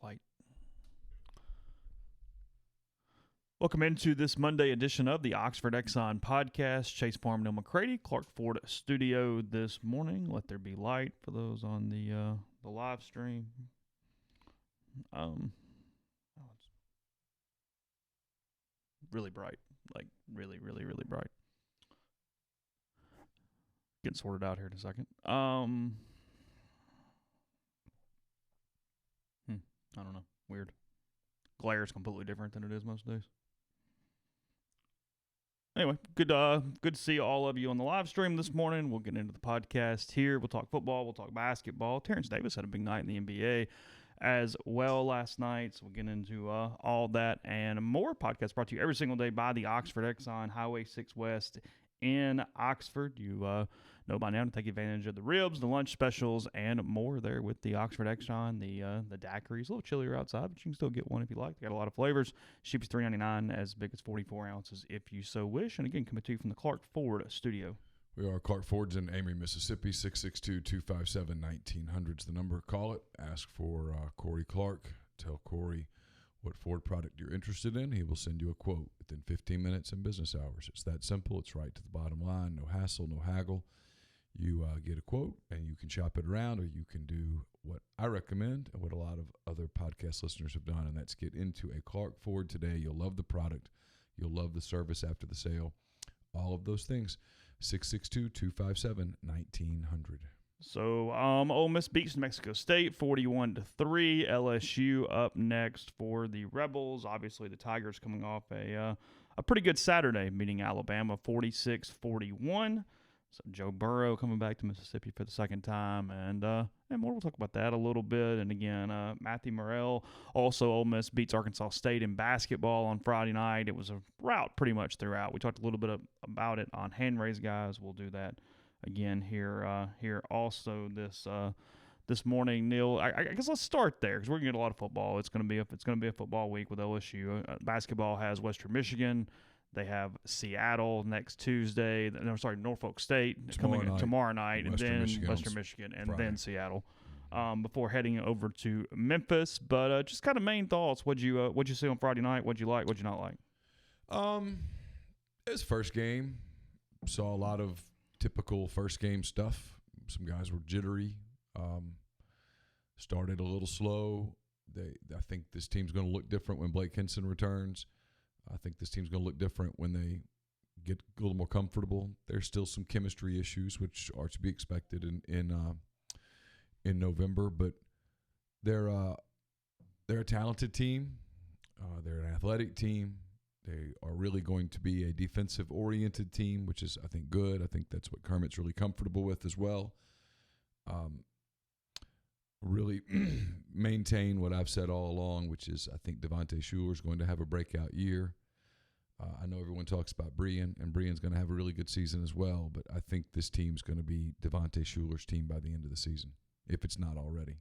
Light. Welcome into this Monday edition of the Oxford Exxon Podcast. Chase Parham and Neal McCready, Clark Ford Studio this morning. Let there be light for those on the live stream. It's really bright, like really bright. Getting sorted out here in a second. I don't know. Weird. Glare is completely different than it is most days. Anyway, good to see all of you on the live stream this morning. We'll get into the podcast here. We'll talk football. We'll talk basketball. Terence Davis had a big night in the NBA as well last night, so we'll get into all that and more. Podcast brought to you every single day by the Oxford Exxon, Highway 6 West in Oxford. You know by now to take advantage of the ribs, the lunch specials, and more there with the Oxford Exxon, the daiquiris. A little chillier outside, but you can still get one if you like. They got a lot of flavors. Cheap as $3.99, as big as 44 ounces if you so wish. And again, coming to you from the Clark Ford Studio. We are Clark Ford's in Amory, Mississippi. 662-257-1900 is the number. Call it. Ask for Corey Clark. Tell Corey what Ford product you're interested in. He will send you a quote within 15 minutes in business hours. It's that simple. It's right to the bottom line. No hassle, no haggle. You get a quote, and you can shop it around, or you can do what I recommend and what a lot of other podcast listeners have done, and that's get into a Clark Ford today. You'll love the product. You'll love the service after the sale. All of those things. 662-257-1900. So, Ole Miss beats New Mexico State 41-3. LSU up next for the Rebels. Obviously, the Tigers coming off a pretty good Saturday, beating Alabama 46-41. So Joe Burrow coming back to Mississippi for the second time, and more. We'll talk about that a little bit. And again, Matthew Murrell. Also, Ole Miss beats Arkansas State in basketball on Friday night. It was a rout pretty much throughout. We talked a little bit about it on Hand Raise Guys. We'll do that again here also this morning. Neal, I guess let's start there because we're gonna get a lot of football. It's gonna be a football week with LSU. Basketball has Western Michigan. They have Seattle next Tuesday. Norfolk State tomorrow night, and then Western Michigan, and Friday. then Seattle. Before heading over to Memphis, but just kind of main thoughts. What'd you see on Friday night? What'd you like? What'd you not like? It was first game. Saw a lot of typical first game stuff. Some guys were jittery. Started a little slow. I think this team's going to look different when Blake Henson returns. I think this team's going to look different when they get a little more comfortable. There's still some chemistry issues, which are to be expected in November. But they're a talented team. They're an athletic team. They are really going to be a defensive-oriented team, which is, I think, good. I think that's what Kermit's really comfortable with as well. Really maintain what I've said all along, which is I think Devontae Shuler is going to have a breakout year. I know everyone talks about Brean, and Brean's going to have a really good season as well, but I think this team's going to be Devontae Shuler's team by the end of the season, if it's not already.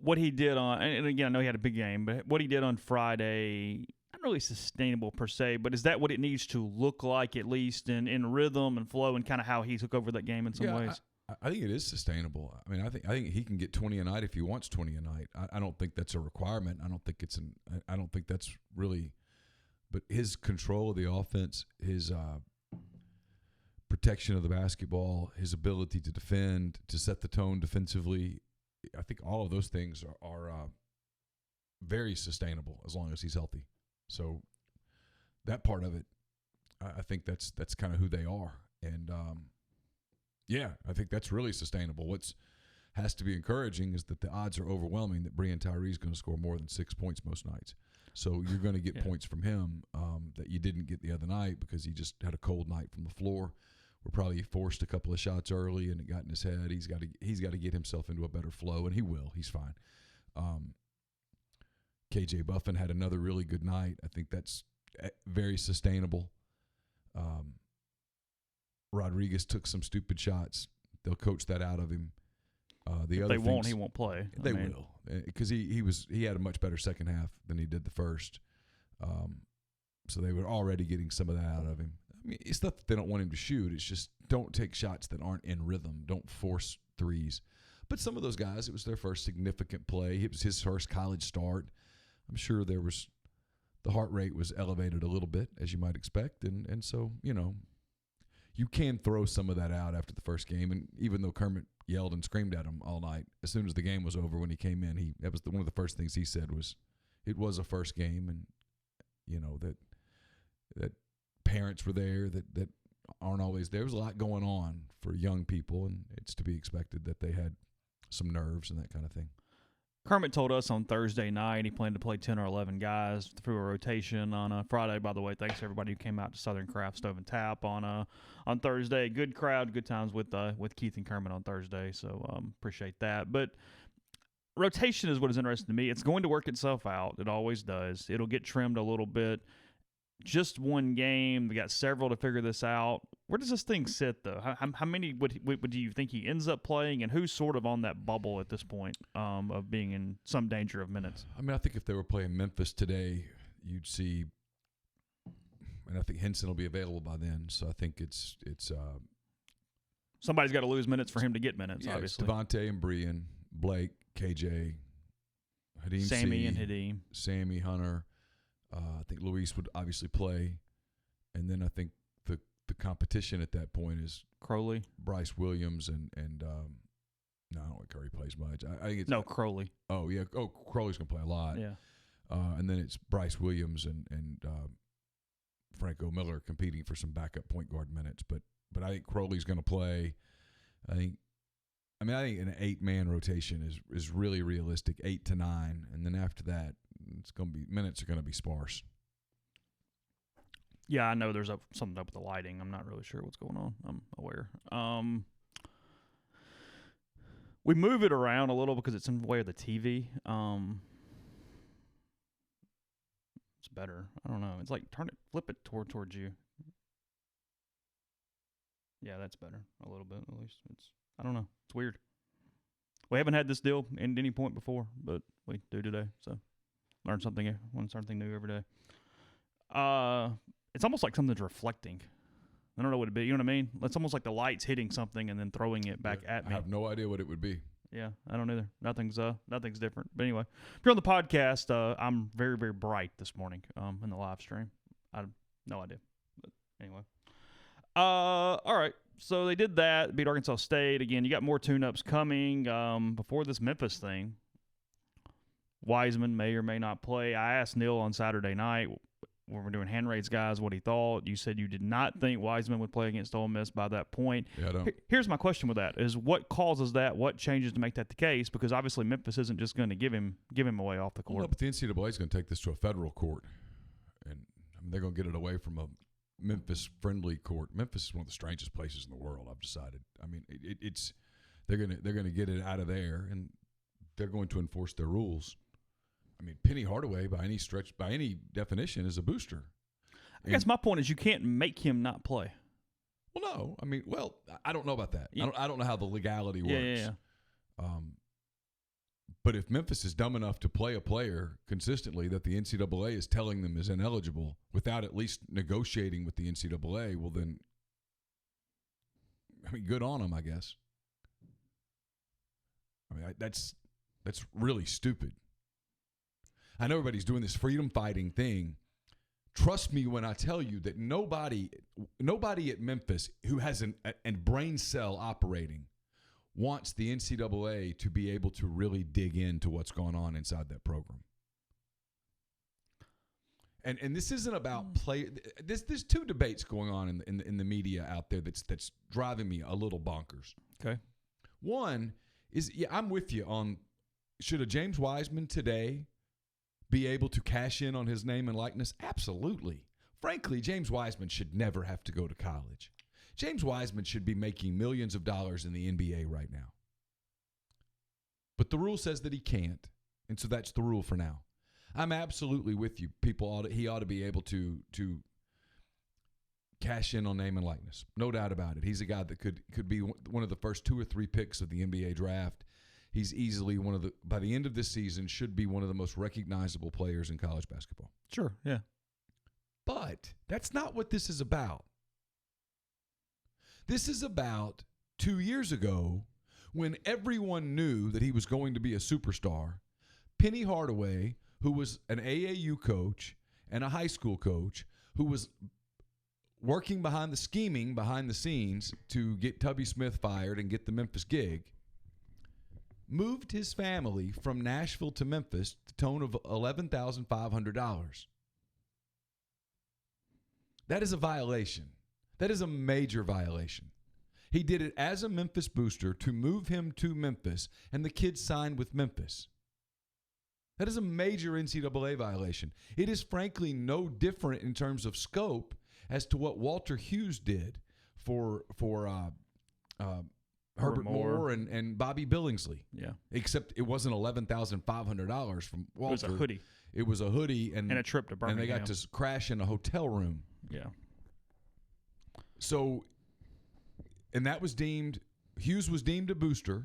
What he did and again, I know he had a big game, but what he did on Friday, not really sustainable per se, but is that what it needs to look like, at least in rhythm and flow, and kind of how he took over that game in some ways? I think it is sustainable. I mean, I think he can get 20 a night if he wants 20 a night. I don't think that's a requirement. I don't think that's really. But his control of the offense, his protection of the basketball, his ability to defend, to set the tone defensively, I think all of those things are very sustainable as long as he's healthy. So that part of it, I think that's kind of who they are. And I think that's really sustainable. What has to be encouraging is that the odds are overwhelming that Brean Tyree is going to score more than 6 points most nights. So you're going to get points from him that you didn't get the other night because he just had a cold night from the floor. We're probably forced a couple of shots early and it got in his head. He's got to get himself into a better flow, and he will. He's fine. KJ Buffin had another really good night. I think that's very sustainable. Rodriguez took some stupid shots. They'll coach that out of him. He won't play. They will, because he had a much better second half than he did the first. So they were already getting some of that out of him. I mean, it's not that they don't want him to shoot. It's just don't take shots that aren't in rhythm. Don't force threes. But some of those guys, it was their first significant play. It was his first college start. I'm sure the heart rate was elevated a little bit, as you might expect. And so, you can throw some of that out after the first game. And even though Kermit yelled and screamed at him all night, as soon as the game was over, when he came in, that was one of the first things he said was, it was a first game, and that parents were there that aren't always there. There was a lot going on for young people, and it's to be expected that they had some nerves and that kind of thing. Kermit told us on Thursday night he planned to play 10 or 11 guys through a rotation on a Friday. By the way, thanks to everybody who came out to Southern Craft Stove and Tap on Thursday. Good crowd, good times with Keith and Kermit on Thursday, so appreciate that. But rotation is what is interesting to me. It's going to work itself out. It always does. It'll get trimmed a little bit. Just one game. We got several to figure this out. Where does this thing sit, though? How many would you think he ends up playing, and who's sort of on that bubble at this point of being in some danger of minutes? I mean, I think if they were playing Memphis today, you'd see, and I think Henson will be available by then. So I think it's somebody's got to lose minutes for him to get minutes. Yeah, obviously, it's Devontae and Brean, Blake, KJ, Hadim, Sammy and Hadim, Sammy Hunter. I think Luis would obviously play, and then I think the competition at that point is Crowley, Bryce Williams, and no, I don't think Curry plays much. I think it's Crowley. Oh yeah, Crowley's gonna play a lot. Yeah, and then it's Bryce Williams and Franco Miller competing for some backup point guard minutes. But I think Crowley's gonna play. I think an 8-man rotation is really realistic, 8 to 9, and then after that, minutes are gonna be sparse. Yeah, I know there's something up with the lighting. I'm not really sure what's going on. I'm aware. We move it around a little because it's in the way of the TV. It's better. I don't know. It's like flip it towards you. Yeah, that's better a little bit at least. I don't know. It's weird. We haven't had this deal at any point before, but we do today. So learn something new every day. It's almost like something's reflecting. I don't know what it'd be. You know what I mean? It's almost like the light's hitting something and then throwing it back at me. I have no idea what it would be. Yeah, I don't either. Nothing's different. But anyway, if you're on the podcast, I'm very, very bright this morning in the live stream. I have no idea. But anyway. All right. So they did that, beat Arkansas State. Again, you got more tune-ups coming before this Memphis thing. Wiseman may or may not play. I asked Neal on Saturday night when we're doing hand raise, guys, what he thought. You said you did not think Wiseman would play against Ole Miss by that point. Yeah, I don't. Here's my question with that: is what causes that? What changes to make that the case? Because obviously Memphis isn't just going to give him away off the court. Well, no, but the NCAA is going to take this to a federal court, and they're going to get it away from a Memphis-friendly court. Memphis is one of the strangest places in the world. I've decided. I mean, they're going to get it out of there, and they're going to enforce their rules. I mean, Penny Hardaway, by any definition, is a booster. I guess my point is you can't make him not play. Well, no. I mean, I don't know about that. I don't know how the legality works. Yeah. But if Memphis is dumb enough to play a player consistently that the NCAA is telling them is ineligible without at least negotiating with the NCAA, well then, I mean, good on them, I guess. I mean, that's really stupid. I know everybody's doing this freedom fighting thing. Trust me when I tell you that nobody at Memphis who has a brain cell operating wants the NCAA to be able to really dig into what's going on inside that program. And this isn't about play. There's two debates going on in the media out there that's driving me a little bonkers. Okay. One is, I'm with you on, should a James Wiseman today be able to cash in on his name and likeness? Absolutely. Frankly, James Wiseman should never have to go to college. James Wiseman should be making millions of dollars in the NBA right now. But the rule says that he can't, and so that's the rule for now. I'm absolutely with you. He ought to be able to cash in on name and likeness. No doubt about it. He's a guy that could be one of the first 2 or 3 picks of the NBA draft. He's easily by the end of this season, should be one of the most recognizable players in college basketball. Sure, yeah. But that's not what this is about. This is about 2 years ago when everyone knew that he was going to be a superstar, Penny Hardaway, who was an AAU coach and a high school coach, who was working scheming behind the scenes to get Tubby Smith fired and get the Memphis gig, moved his family from Nashville to Memphis to the tune of $11,500. That is a violation. That is a major violation. He did it as a Memphis booster to move him to Memphis, and the kid signed with Memphis. That is a major NCAA violation. It is frankly no different in terms of scope as to what Walter Hughes did for Herbert Moore and Bobby Billingsley. Yeah. Except it wasn't $11,500 from Walter. It was a hoodie. It was a hoodie and a trip to Birmingham. And they got to crash in a hotel room. Yeah. So, and that was deemed, Hughes was deemed a booster,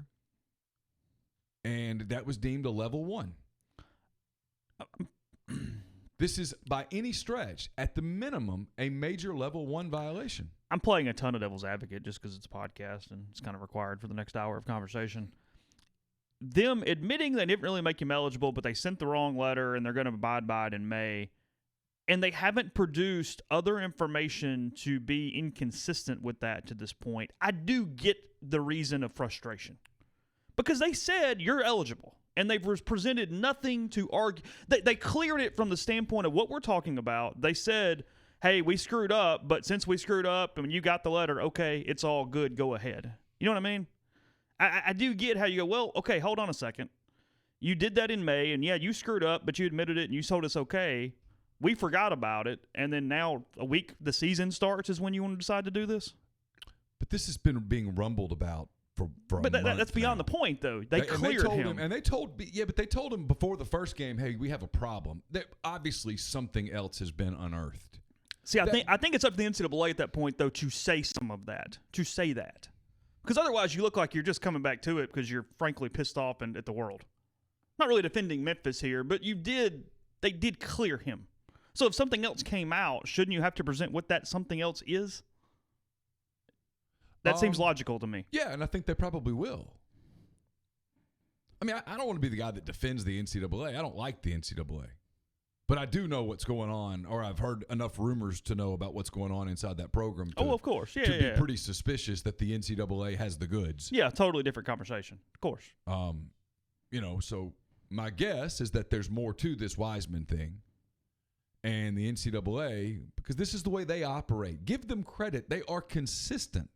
and that was deemed a level 1. This is, by any stretch, at the minimum, a major level 1 violation. I'm playing a ton of devil's advocate just because it's a podcast and it's kind of required for the next hour of conversation. Them admitting they didn't really make him eligible, but they sent the wrong letter and they're going to abide by it in May, and they haven't produced other information to be inconsistent with that to this point, I do get the reason of frustration. Because they said you're eligible. And they've presented nothing to argue. They cleared it from the standpoint of what we're talking about. They said, hey, we screwed up, but since we screwed up and you got the letter, okay, it's all good, go ahead. You know what I mean? I do get how you go, well, okay, hold on a second. You did that in May, and yeah, you screwed up, but you admitted it and you told us okay. We forgot about it, and then now a week the season starts is when you want to decide to do this? But this has been being rumbled about for but a month that's beyond now. The point, though. They cleared him. And they told him before the first game, hey, we have a problem. That obviously something else has been unearthed. See, I think it's up to the NCAA at that point, though, to say some of that, to say that. Because otherwise you look like you're just coming back to it because you're frankly pissed off at the world. Not really defending Memphis here, but they did clear him. So if something else came out, shouldn't you have to present what that something else is? That seems logical to me. Yeah, and I think they probably will. I mean, I don't want to be the guy that defends the NCAA. I don't like the NCAA. But I do know what's going on, or I've heard enough rumors to know about what's going on inside that program of course. Yeah, to be pretty suspicious that the NCAA has the goods. Yeah, totally different conversation. Of course. So my guess is that there's more to this Wiseman thing. And the NCAA, because this is the way they operate. Give them credit. They are consistent.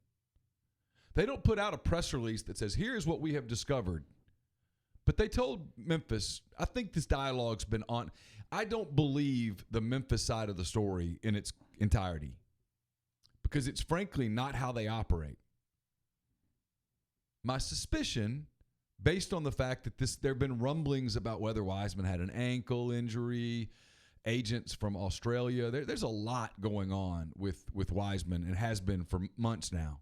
They don't put out a press release that says, here's what we have discovered. But they told Memphis, I think this dialogue's been on. I don't believe the Memphis side of the story in its entirety because it's frankly not how they operate. My suspicion, based on the fact that there have been rumblings about whether Wiseman had an ankle injury, agents from Australia, there's a lot going on with Wiseman and has been for months now.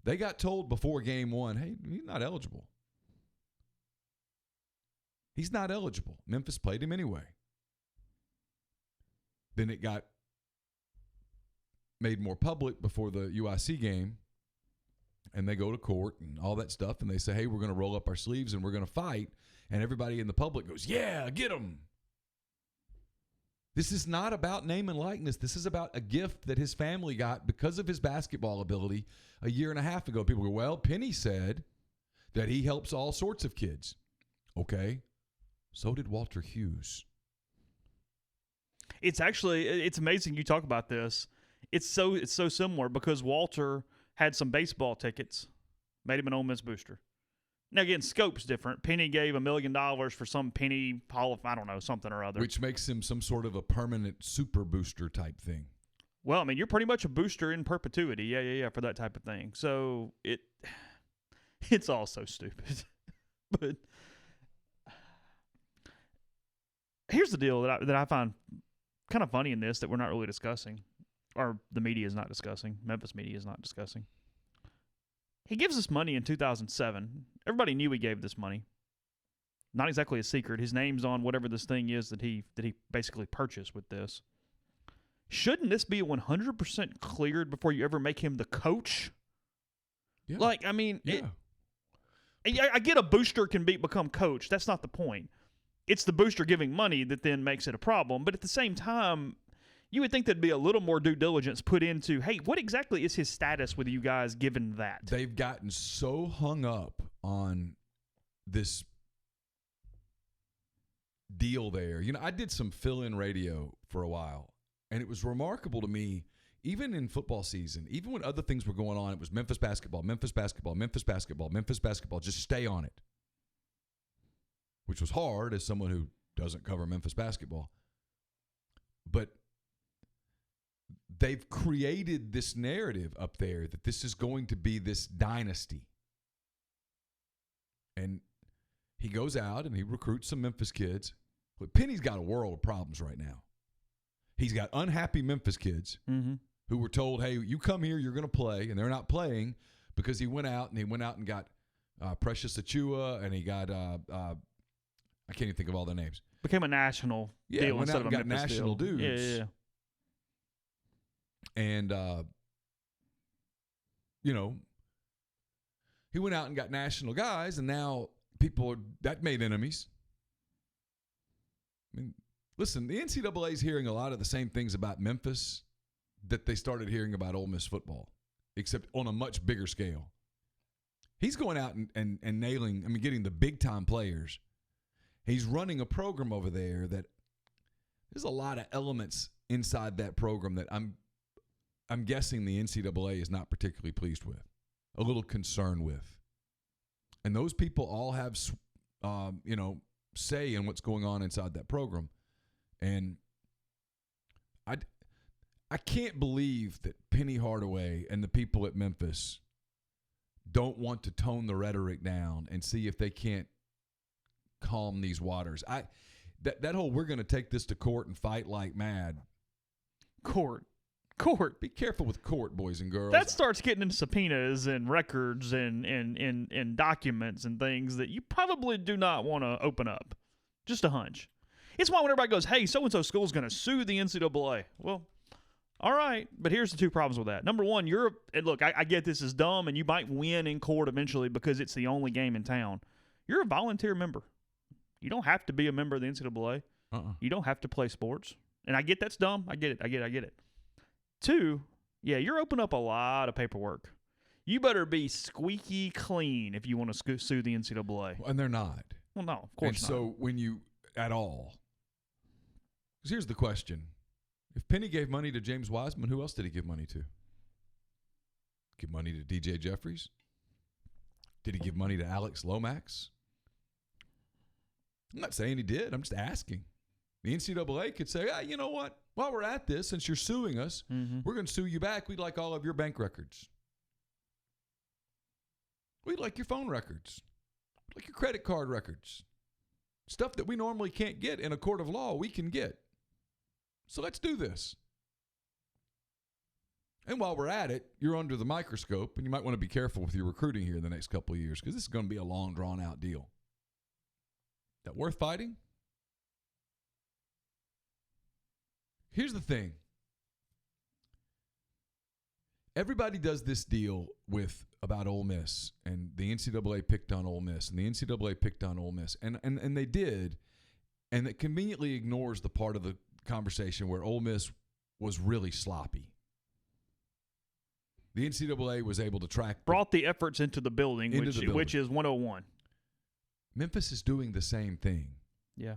They got told before game 1, hey, he's not eligible. He's not eligible. Memphis played him anyway. Then it got made more public before the UIC game, and they go to court and all that stuff, and they say, hey, we're going to roll up our sleeves and we're going to fight, and everybody in the public goes, yeah, get him. This is not about name and likeness. This is about a gift that his family got because of his basketball ability a year and a half ago. People go, well, Penny said that he helps all sorts of kids. Okay. So did Walter Hughes. It's amazing you talk about this. It's so similar because Walter had some baseball tickets, made him an Ole Miss booster. Now, again, scope's different. Penny gave $1 million for some Penny Hall of, I don't know, something or other. Which makes him some sort of a permanent super booster type thing. Well, I mean, you're pretty much a booster in perpetuity. Yeah, for that type of thing. So it's all so stupid. But here's the deal that I find kind of funny in this that we're not really discussing, or the media is not discussing. Memphis media is not discussing. He gives us money in 2007. Everybody knew he gave this money. Not exactly a secret. His name's on whatever this thing is that he basically purchased with this. Shouldn't this be 100% cleared before you ever make him the coach? Yeah. Like, I mean, yeah. I get a booster can become coach. That's not the point. It's the booster giving money that then makes it a problem. But at the same time, you would think there'd be a little more due diligence put into, hey, what exactly is his status with you guys given that? They've gotten so hung up on this deal there. You know, I did some fill-in radio for a while, and it was remarkable to me, even in football season, even when other things were going on, it was Memphis basketball, Memphis basketball, Memphis basketball, Memphis basketball, just stay on it, which was hard as someone who doesn't cover Memphis basketball. But they've created this narrative up there that this is going to be this dynasty. And he goes out and he recruits some Memphis kids. But Penny's got a world of problems right now. He's got unhappy Memphis kids who were told, hey, you come here, you're going to play. And they're not playing because he went out and got Precious Achua, and he got I can't even think of all their names. Became a national deal went instead out of and a got Memphis national deal. dudes. Yeah. And, you know, he went out and got national guys, and now that made enemies. I mean, listen, the NCAA is hearing a lot of the same things about Memphis that they started hearing about Ole Miss football, except on a much bigger scale. He's going out and nailing, getting the big-time players. He's running a program over there that there's a lot of elements inside that program that I'm guessing the NCAA is not particularly pleased with, a little concerned with. And those people all have, say in what's going on inside that program. And I can't believe that Penny Hardaway and the people at Memphis don't want to tone the rhetoric down and see if they can't calm these waters. That whole we're going to take this to court and fight like mad. Court. Be careful with court, boys and girls. That starts getting into subpoenas and records and documents and things that you probably do not want to open up. Just a hunch. It's why when everybody goes, hey, so-and-so school is going to sue the NCAA. Well, all right, but here's the two problems with that. Number one, and look, I get this is dumb, and you might win in court eventually because it's the only game in town. You're a volunteer member. You don't have to be a member of the NCAA. You don't have to play sports. And I get that's dumb. I get it. Two, yeah, you're opening up a lot of paperwork. You better be squeaky clean if you want to sue the NCAA. And they're not. Well, no, of course not. So when you, at all, because here's the question. If Penny gave money to James Wiseman, who else did he give money to? Give money to DJ Jeffries? Did he give money to Alex Lomax? I'm not saying he did. I'm just asking. The NCAA could say, you know what? While we're at this, since you're suing us, we're going to sue you back. We'd like all of your bank records. We'd like your phone records. We'd like your credit card records. Stuff that we normally can't get in a court of law, we can get. So let's do this. And while we're at it, you're under the microscope, and you might want to be careful with your recruiting here in the next couple of years because this is going to be a long, drawn-out deal. That worth fighting? Here's the thing. Everybody does this deal about Ole Miss, and the NCAA picked on Ole Miss, and the NCAA picked on Ole Miss, and they did, and it conveniently ignores the part of the conversation where Ole Miss was really sloppy. The NCAA was able to brought the efforts into the building, which is 101. Memphis is doing the same thing. Yeah.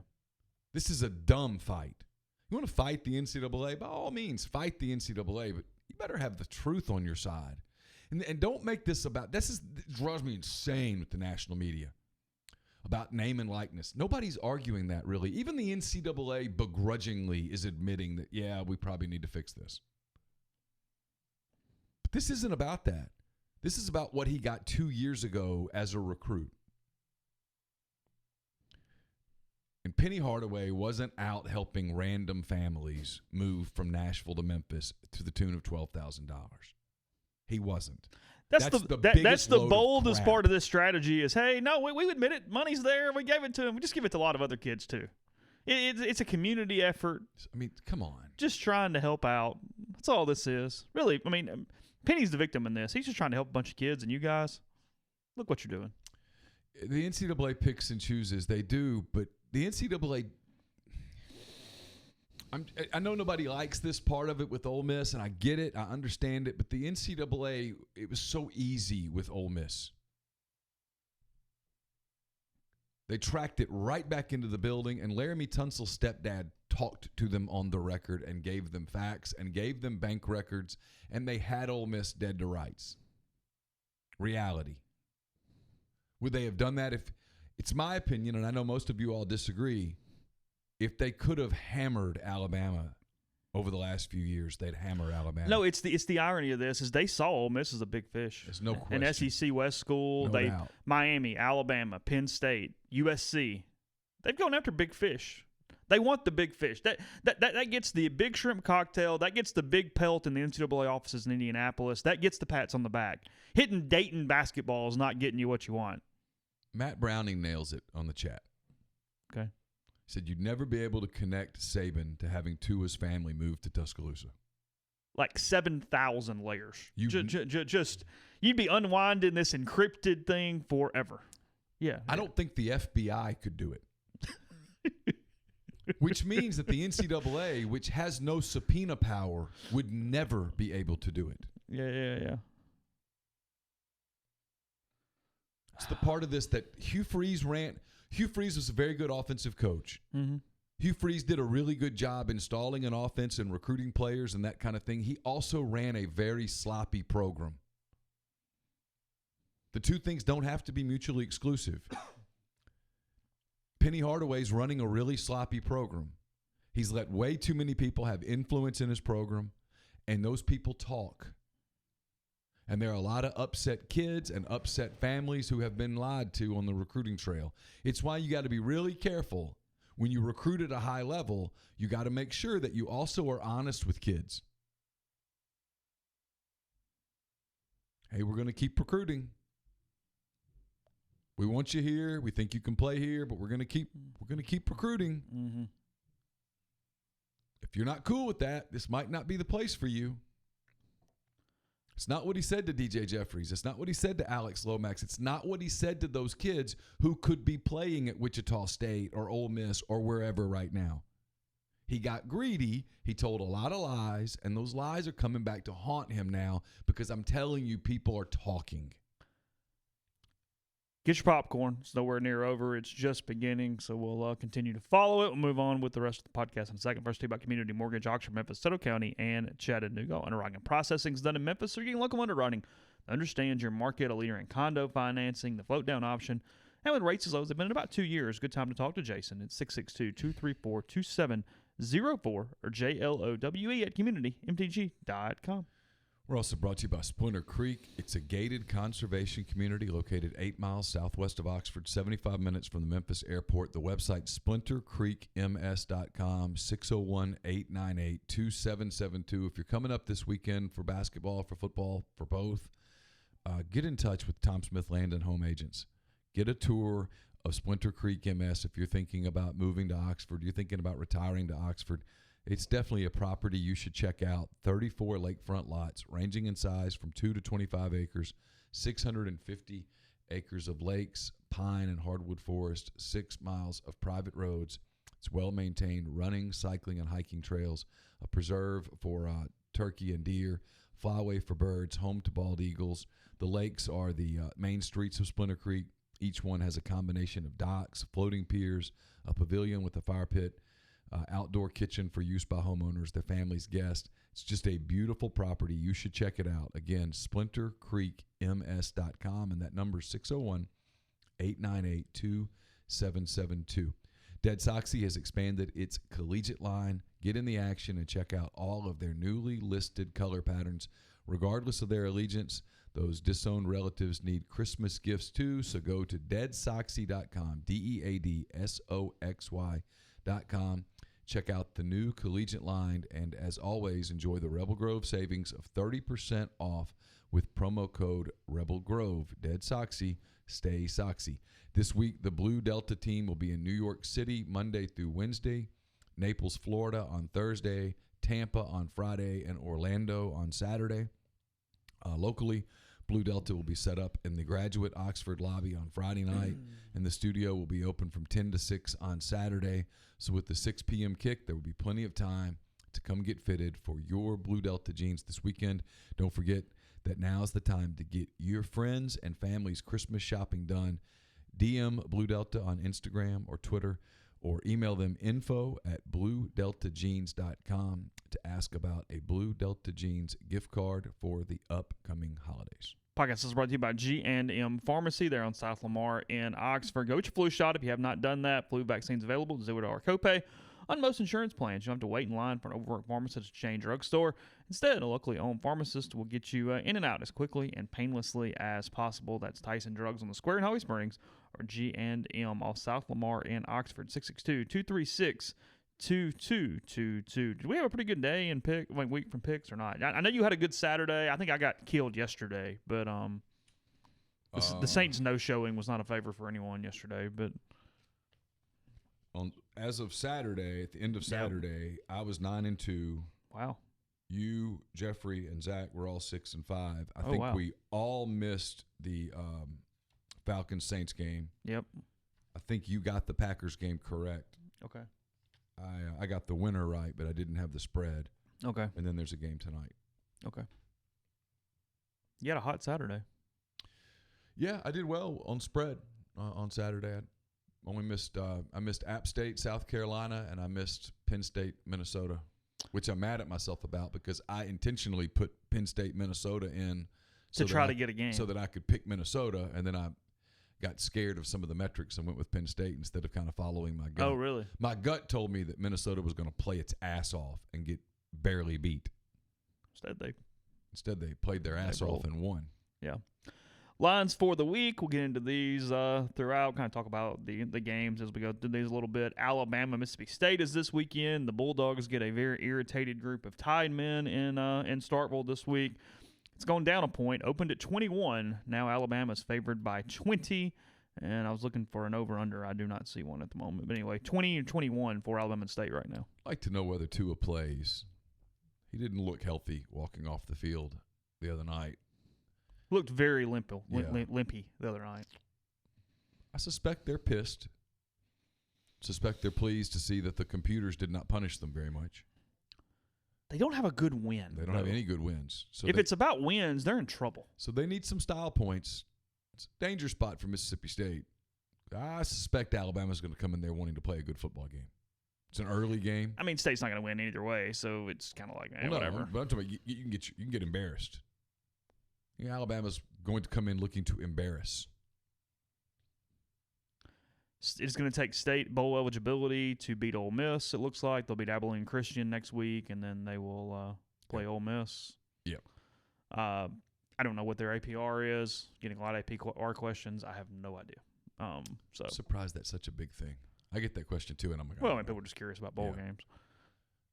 This is a dumb fight. You want to fight the NCAA? By all means, fight the NCAA, but you better have the truth on your side. And don't make this about – it drives me insane with the national media about name and likeness. Nobody's arguing that, really. Even the NCAA begrudgingly is admitting that, yeah, we probably need to fix this. But this isn't about that. This is about what he got 2 years ago as a recruit. And Penny Hardaway wasn't out helping random families move from Nashville to Memphis to the tune of $12,000. He wasn't. That's the boldest part of this strategy is, hey, no, we admit it. Money's there. We gave it to him. We just give it to a lot of other kids, too. It's a community effort. I mean, come on. Just trying to help out. That's all this is. Really, I mean, Penny's the victim in this. He's just trying to help a bunch of kids, and you guys, look what you're doing. the NCAA picks and chooses. They do, but the NCAA. I know nobody likes this part of it with Ole Miss, and I get it. I understand it. But the NCAA, it was so easy with Ole Miss. They tracked it right back into the building, and Laramie Tunsil's stepdad talked to them on the record and gave them facts and gave them bank records, and they had Ole Miss dead to rights. Reality. Would they have done that if, it's my opinion, and I know most of you all disagree, if they could have hammered Alabama over the last few years, they'd hammer Alabama. No, it's the irony of this is they saw Ole Miss as a big fish. There's no question. An SEC West school, No doubt. Miami, Alabama, Penn State, USC. They've gone after big fish. They want the big fish. That gets the big shrimp cocktail. That gets the big pelt in the NCAA offices in Indianapolis. That gets the pats on the back. Hitting Dayton basketball is not getting you what you want. Matt Browning nails it on the chat. Okay. He said you'd never be able to connect Saban to having Tua's family move to Tuscaloosa. Like 7,000 layers. You- Just you'd be unwinding this encrypted thing forever. Yeah. I don't think the FBI could do it. Which means that the NCAA, which has no subpoena power, would never be able to do it. Yeah. It's the part of this that Hugh Freeze ran. Hugh Freeze was a very good offensive coach. Mm-hmm. Hugh Freeze did a really good job installing an offense and recruiting players and that kind of thing. He also ran a very sloppy program. The two things don't have to be mutually exclusive. Penny Hardaway's running a really sloppy program. He's let way too many people have influence in his program, and those people talk. And there are a lot of upset kids and upset families who have been lied to on the recruiting trail. It's why you got to be really careful. When you recruit at a high level, you got to make sure that you also are honest with kids. Hey, we're going to keep recruiting. We want you here. We think you can play here, but we're going to keep recruiting. Mm-hmm. If you're not cool with that, this might not be the place for you. It's not what he said to DJ Jeffries. It's not what he said to Alex Lomax. It's not what he said to those kids who could be playing at Wichita State or Ole Miss or wherever right now. He got greedy. He told a lot of lies, and those lies are coming back to haunt him now because I'm telling you, people are talking. Get your popcorn. It's nowhere near over. It's just beginning, so we'll continue to follow it. We'll move on with the rest of the podcast in a second. First, talk about Community Mortgage, Oxford, Memphis, Soto County, and Chattanooga. Underwriting and processing is done in Memphis, so you're getting local underwriting. Understand your market, a leader in condo financing, the float-down option, and with rates as low as they've been in about 2 years. Good time to talk to Jason. It's 662-234-2704 or JLOWE@communitymtg.com. We're also brought to you by Splinter Creek. It's a gated conservation community located 8 miles southwest of Oxford, 75 minutes from the Memphis airport. The website, splintercreekms.com, 601-898-2772. If you're coming up this weekend for basketball, for football, for both, get in touch with Tom Smith Land and Home Agents. Get a tour of Splinter Creek MS if you're thinking about moving to Oxford, you're thinking about retiring to Oxford. It's definitely a property you should check out. 34 lakefront lots ranging in size from 2 to 25 acres, 650 acres of lakes, pine and hardwood forest, 6 miles of private roads. It's well-maintained running, cycling, and hiking trails, a preserve for turkey and deer, flyway for birds, home to bald eagles. The lakes are the main streets of Splinter Creek. Each one has a combination of docks, floating piers, a pavilion with a fire pit, outdoor kitchen for use by homeowners, their family's guests. It's just a beautiful property. You should check it out. Again, splintercreekms.com, and that number is 601-898-2772. Dead Soxy has expanded its collegiate line. Get in the action and check out all of their newly listed color patterns. Regardless of their allegiance, those disowned relatives need Christmas gifts too, so go to deadsoxy.com, deadsoxy.com. Check out the new collegiate line, and as always, enjoy the Rebel Grove savings of 30% off with promo code Rebel Grove. Dead Soxy, stay Soxy. This week, the Blue Delta team will be in New York City Monday through Wednesday, Naples, Florida on Thursday, Tampa on Friday, and Orlando on Saturday. Locally, Blue Delta will be set up in the Graduate Oxford lobby on Friday night, and the studio will be open from 10 to 6 on Saturday. So with the 6 p.m. kick, there will be plenty of time to come get fitted for your Blue Delta jeans this weekend. Don't forget that now's the time to get your friends and family's Christmas shopping done. DM Blue Delta on Instagram or Twitter, or email them info@bluedeltajeans.com to ask about a Blue Delta Jeans gift card for the upcoming holidays. Podcast is brought to you by G&M Pharmacy. They're on South Lamar in Oxford. Go get your flu shot if you have not done that. Flu vaccines available, $0 copay on most insurance plans. You don't have to wait in line for an overworked pharmacist at a chain drugstore. Instead, a locally owned pharmacist will get you in and out as quickly and painlessly as possible. That's Tyson Drugs on the Square in Holly Springs, or G&M off South Lamar in Oxford, 662-236-2222. Did we have a pretty good day in week from picks or not? I know you had a good Saturday. I think I got killed yesterday, but the Saints no-showing was not a favor for anyone yesterday. But as of Saturday, at the end of Saturday, I was 9-2. Wow. You, Jeffrey, and Zach were all 6-5. I think we all missed the Falcons-Saints game. Yep. I think you got the Packers game correct. Okay. I got the winner right, but I didn't have the spread. Okay. And then there's a game tonight. Okay. You had a hot Saturday. Yeah, I did well on spread on Saturday. I missed App State, South Carolina, and I missed Penn State, Minnesota, which I'm mad at myself about because I intentionally put Penn State, Minnesota in to try to get a game so that I could pick Minnesota, and then I got scared of some of the metrics and went with Penn State instead of kind of following my gut. Oh, really? My gut told me that Minnesota was going to play its ass off and get barely beat. Instead, they played their ass off and won. Yeah. Lines for the week. We'll get into these throughout, kind of talk about the games as we go through these a little bit. Alabama, Mississippi State is this weekend. The Bulldogs get a very irritated group of Tidemen in Starkville this week. It's going down a point, opened at 21. Now Alabama's favored by 20, and I was looking for an over-under. I do not see one at the moment. But anyway, 20 and 21 for Alabama State right now. I'd like to know whether Tua plays. He didn't look healthy walking off the field the other night. Looked very limpy the other night. I suspect they're pissed. Suspect they're pleased to see that the computers did not punish them very much. They don't have a good win. They don't have any good wins. So if it's about wins, they're in trouble. So they need some style points. It's a danger spot for Mississippi State. I suspect Alabama's going to come in there wanting to play a good football game. It's an early game. I mean, State's not going to win either way, so it's kind of like, whatever. But I'm talking about you can get embarrassed. Alabama's going to come in looking to embarrass. It's going to take state bowl eligibility to beat Ole Miss, it looks like. They'll beat Abilene Christian next week, and then they will play Ole Miss. Yep. I don't know what their APR is. Getting a lot of APR questions. I have no idea. I'm surprised that's such a big thing. I get that question, too, and I'm like, people are just curious about bowl games.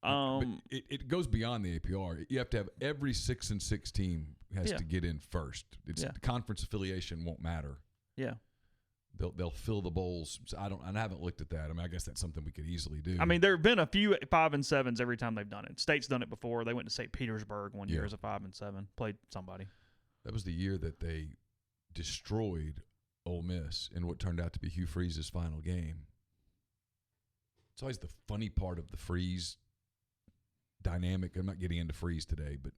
But it goes beyond the APR. You have to have every 6-6 team has to get in first. The conference affiliation won't matter. Yeah. They'll fill the bowls. So I haven't looked at that. I mean, I guess that's something we could easily do. I mean, there have been a few 5-7s every time they've done it. State's done it before. They went to St. Petersburg one year as a 5-7, played somebody. That was the year that they destroyed Ole Miss in what turned out to be Hugh Freeze's final game. It's always the funny part of the Freeze dynamic. I'm not getting into Freeze today, but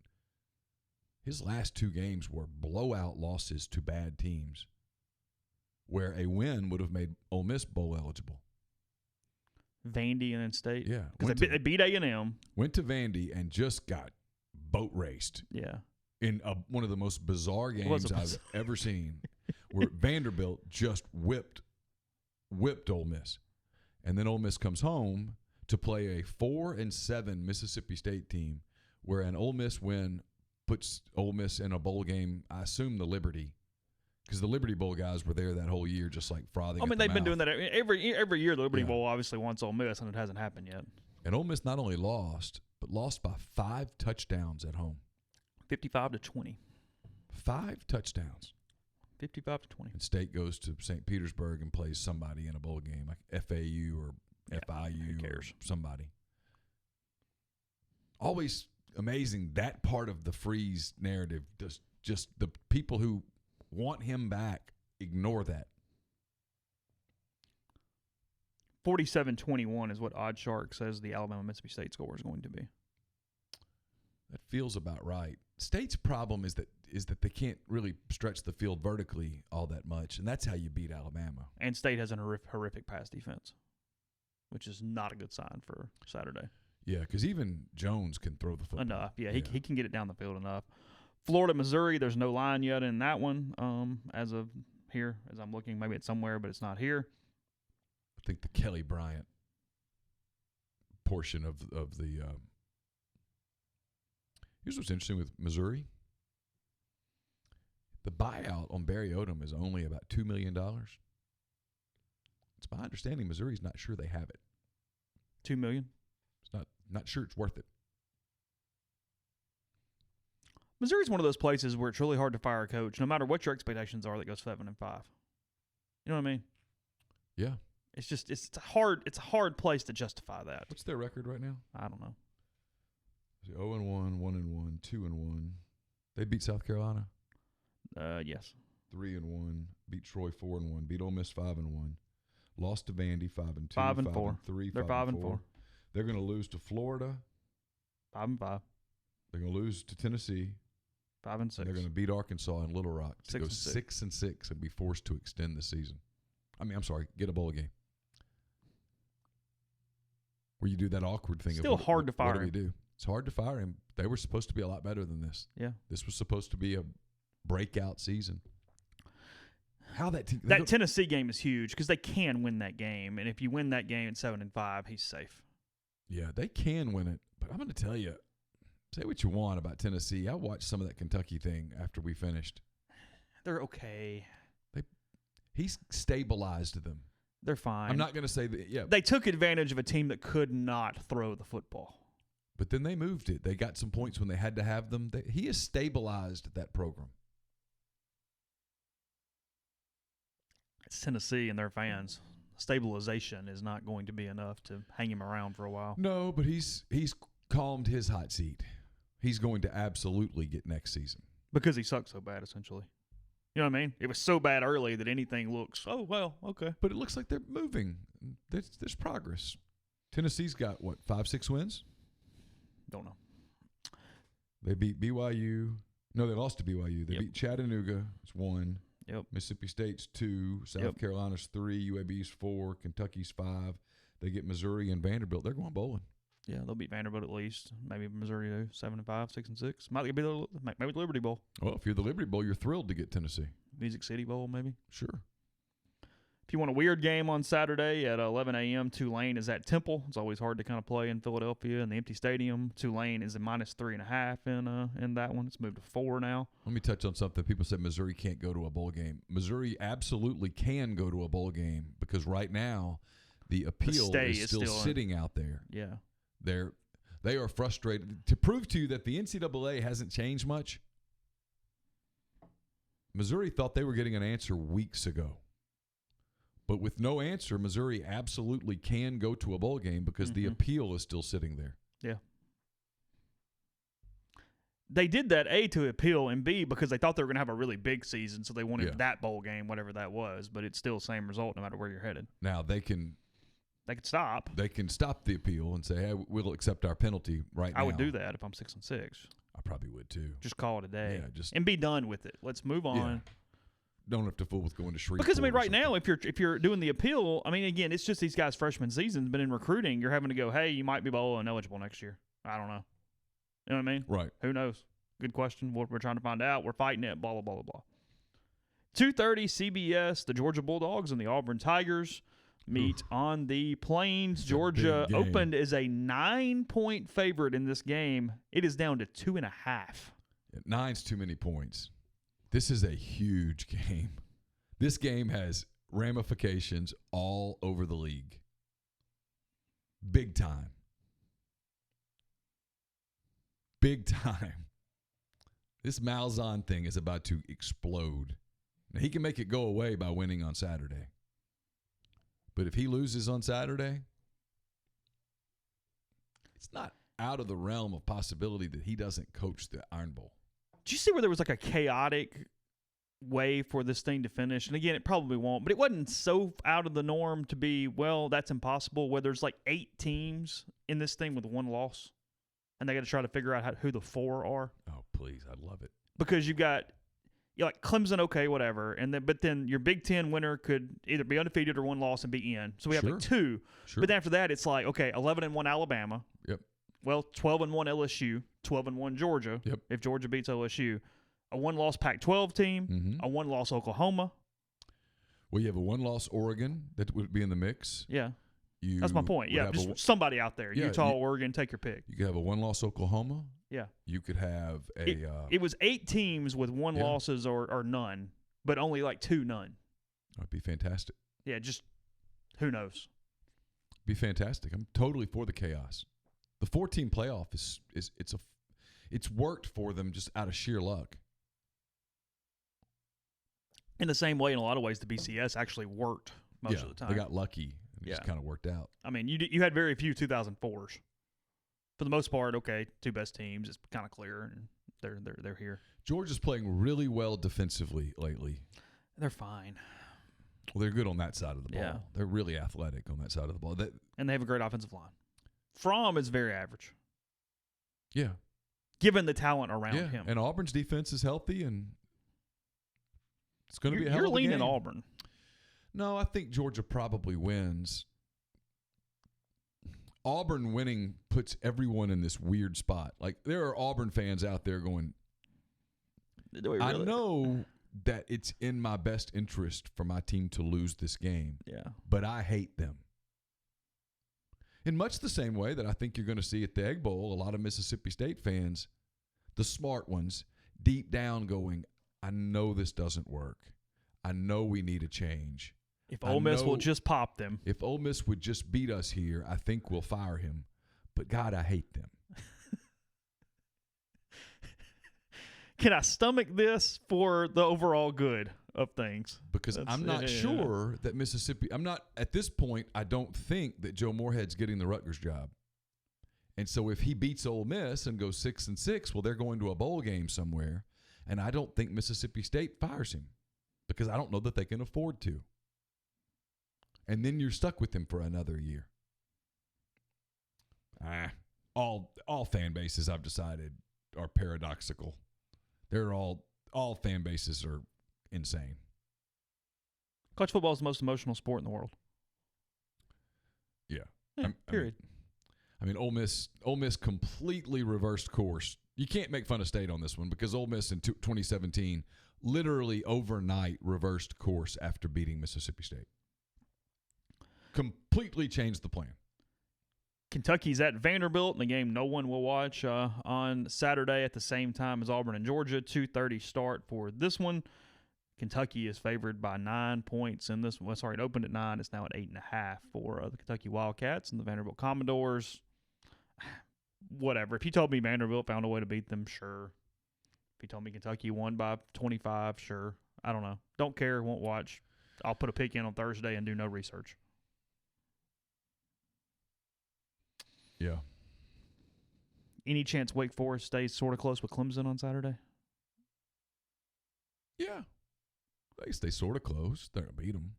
his last two games were blowout losses to bad teams, where a win would have made Ole Miss bowl eligible. Vandy and then State? Yeah. Because they beat A&M. Went to Vandy and just got boat raced. Yeah. In one of the most bizarre games I've ever seen, where Vanderbilt just whipped Ole Miss. And then Ole Miss comes home to play a 4-7 Mississippi State team, where an Ole Miss win puts Ole Miss in a bowl game, I assume the Liberty, because the Liberty Bowl guys were there that whole year just like frothing. I mean, they've been doing that every year. The Liberty Bowl obviously wants Ole Miss, and it hasn't happened yet. And Ole Miss not only lost, but lost by 5 touchdowns at home. 55-20. 5 touchdowns. 55-20. And State goes to St. Petersburg and plays somebody in a bowl game, like FAU or FIU or somebody. Always amazing that part of the Freeze narrative just just the people who want him back ignore that. 47-21 is what OddsShark says the Alabama-Mississippi State score is going to be. That feels about right. State's problem is that they can't really stretch the field vertically all that much, and that's how you beat Alabama. And State has a horrific pass defense, which is not a good sign for Saturday. Yeah, because even Jones can throw the football. Enough, yeah. He can get it down the field enough. Florida, Missouri, there's no line yet in that one as of here, as I'm looking. Maybe it's somewhere, but it's not here. I think the Kelly Bryant portion of the here's what's interesting with Missouri. The buyout on Barry Odom is only about $2 million. It's my understanding Missouri's not sure they have it. $2 million? It's not sure it's worth it. Missouri's one of those places where it's really hard to fire a coach, no matter what your expectations are, that goes 7-5. You know what I mean? Yeah. It's a hard place to justify that. What's their record right now? I don't know. 0-1, 1-1, 2-1. They beat South Carolina. Yes. 3-1. Beat Troy 4-1. Beat Ole Miss 5-1. Lost to Vandy 5-2. 5-4. 5-3. They're 5-4. They're going to lose to Florida. 5-5. They're going to lose to Tennessee. 5-6. They're going to beat Arkansas in Little Rock to 6-6. go 6-6 and be forced to extend the season. I'm sorry, get a bowl game. Where you do that awkward thing. Still hard to fire. What do we do? It's hard to fire him. They were supposed to be a lot better than this. Yeah. This was supposed to be a breakout season. How that Tennessee game is huge because they can win that game, and if you win that game at 7-5, he's safe. Yeah, they can win it, but I'm going to tell you, say what you want about Tennessee. I watched some of that Kentucky thing after we finished. They're okay. He's stabilized them. They're fine. I'm not going to say that. Yeah, they took advantage of a team that could not throw the football. But then they moved it. They got some points when they had to have them. He has stabilized that program. It's Tennessee and their fans. Stabilization is not going to be enough to hang him around for a while. No, but he's calmed his hot seat. He's going to absolutely get next season. Because he sucked so bad, essentially. You know what I mean? It was so bad early that anything looks, oh, well, okay. But it looks like they're moving. There's progress. Tennessee's got, 5-6 wins? Don't know. They beat BYU. No, they lost to BYU. They beat Chattanooga. It's 1. Yep. Mississippi State's 2. South Carolina's 3. UAB's 4. Kentucky's 5. They get Missouri and Vanderbilt. They're going bowling. Yeah, they'll beat Vanderbilt at least. Maybe Missouri 7-5, 6-6. Might be maybe the Liberty Bowl. Well, if you're the Liberty Bowl, you're thrilled to get Tennessee. Music City Bowl, maybe. Sure. If you want a weird game on Saturday at 11 a.m., Tulane is at Temple. It's always hard to kind of play in Philadelphia in the empty stadium. Tulane is a -3.5 in that one. It's moved to 4 now. Let me touch on something. People said Missouri can't go to a bowl game. Missouri absolutely can go to a bowl game because right now the appeal is still sitting out there. Yeah. They are frustrated. To prove to you that the NCAA hasn't changed much, Missouri thought they were getting an answer weeks ago. But with no answer, Missouri absolutely can go to a bowl game because the appeal is still sitting there. Yeah. They did that, A, to appeal, and B, because they thought they were going to have a really big season, so they wanted that bowl game, whatever that was, but it's still the same result no matter where you're headed. Now, they can stop. They can stop the appeal and say, hey, we'll accept our penalty right now. I would do that if I'm 6-6. I probably would too. Just call it a day. Yeah, and be done with it. Let's move on. Yeah. Don't have to fool with going to Shreveport. Because, right now, if you're doing the appeal, again, it's just these guys' freshman seasons, but in recruiting, you're having to go, hey, you might be bowl ineligible next year. I don't know. You know what I mean? Right. Who knows? Good question. What we're trying to find out. We're fighting it, blah, blah, blah, blah, blah. 2:30 CBS, the Georgia Bulldogs and the Auburn Tigers meet on the Plains. Georgia opened as a 9-point favorite in this game. It is down to 2.5. 9's too many points. This is a huge game. This game has ramifications all over the league. Big time. Big time. This Malzahn thing is about to explode. Now, he can make it go away by winning on Saturday. But if he loses on Saturday, it's not out of the realm of possibility that he doesn't coach the Iron Bowl. Did you see where there was like a chaotic way for this thing to finish? And again, it probably won't, but it wasn't so out of the norm to be, well, that's impossible, where there's like 8 teams in this thing with 1 loss, and they got to try to figure out who the 4 are. Oh, please. I'd love it. Because you've got like Clemson, okay, whatever, but then your Big Ten winner could either be undefeated or 1 loss and be in. So we have like 2. Sure. But then after that, it's like, okay, 11-1 Alabama. Yep. Well, 12-1 LSU, 12-1 Georgia. Yep. If Georgia beats LSU, a 1-loss Pac-12 team, a 1-loss Oklahoma. Well, you have a 1-loss Oregon that would be in the mix. Yeah. That's my point. Yeah, just somebody out there. Yeah, Utah, Oregon, take your pick. You could have a 1-loss Oklahoma. Yeah. You could have a... It was 8 teams with 1 losses or none, but only like 2 none. That'd be fantastic. Yeah, just who knows? Be fantastic. I'm totally for the chaos. The 4-team playoff it's worked for them just out of sheer luck. In the same way, in a lot of ways, the BCS actually worked most of the time. They got lucky. It just kind of worked out. I mean, you had very few 2004s. For the most part, okay, 2 best teams. It's kind of clear, and they're here. Georgia's playing really well defensively lately. They're fine. Well, they're good on that side of the ball. Yeah. They're really athletic on that side of the ball. And they have a great offensive line. Fromm is very average. Yeah. Given the talent around him. And Auburn's defense is healthy, and it's going to be a hell of a game. You're leaning Auburn. No, I think Georgia probably wins. Auburn winning puts everyone in this weird spot. Like, there are Auburn fans out there going, I know that it's in my best interest for my team to lose this game. Yeah. But I hate them. In much the same way that I think you're going to see at the Egg Bowl, a lot of Mississippi State fans, the smart ones, deep down going, I know this doesn't work. I know we need a change. If Ole Miss will just pop them. If Ole Miss would just beat us here, I think we'll fire him. But, God, I hate them. Can I stomach this for the overall good of things? Because I'm not sure that Mississippi – at this point, I don't think that Joe Moorhead's getting the Rutgers job. And so if he beats Ole Miss and goes 6-6, well, they're going to a bowl game somewhere. And I don't think Mississippi State fires him because I don't know that they can afford to. And then you're stuck with him for another year. All fan bases, I've decided, are paradoxical. They're all fan bases are insane. College football is the most emotional sport in the world. Yeah. Period. I mean, Ole Miss completely reversed course. You can't make fun of State on this one because Ole Miss in 2017 literally overnight reversed course after beating Mississippi State. Completely changed the plan. Kentucky's at Vanderbilt in the game no one will watch on Saturday at the same time as Auburn and Georgia. 2:30 start for this one. Kentucky is favored by 9 points in this one. Well, sorry, it opened at 9. It's now at 8.5 for the Kentucky Wildcats and the Vanderbilt Commodores. Whatever. If you told me Vanderbilt found a way to beat them, sure. If you told me Kentucky won by 25, sure. I don't know. Don't care. Won't watch. I'll put a pick in on Thursday and do no research. Yeah. Any chance Wake Forest stays sort of close with Clemson on Saturday? Yeah. They stay sort of close. They're going to beat them.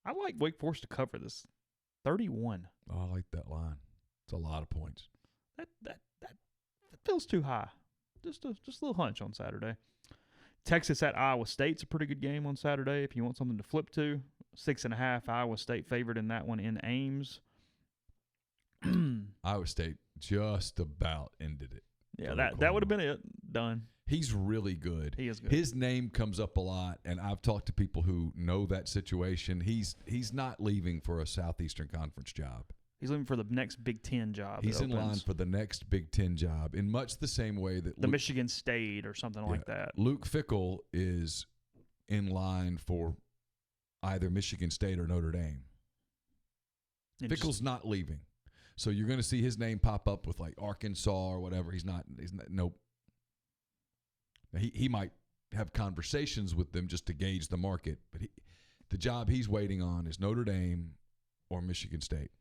I like Wake Forest to cover this. 31. Oh, I like that line. It's a lot of points. That feels too high. Just a little hunch on Saturday. Texas at Iowa State's a pretty good game on Saturday if you want something to flip to. 6.5 Iowa State favored in that one in Ames. Iowa State just about ended it. Yeah, that would have been it. Done. He's really good. He is good. His name comes up a lot, and I've talked to people who know that situation. He's not leaving for a Southeastern Conference job. He's leaving for the next Big Ten job. He's in line for the next Big Ten job in much the same way that Michigan State or something like that. Luke Fickell is in line for either Michigan State or Notre Dame. Fickell's not leaving. So you're going to see his name pop up with like Arkansas or whatever. He's not nope. He might have conversations with them just to gauge the market, but the job he's waiting on is Notre Dame or Michigan State.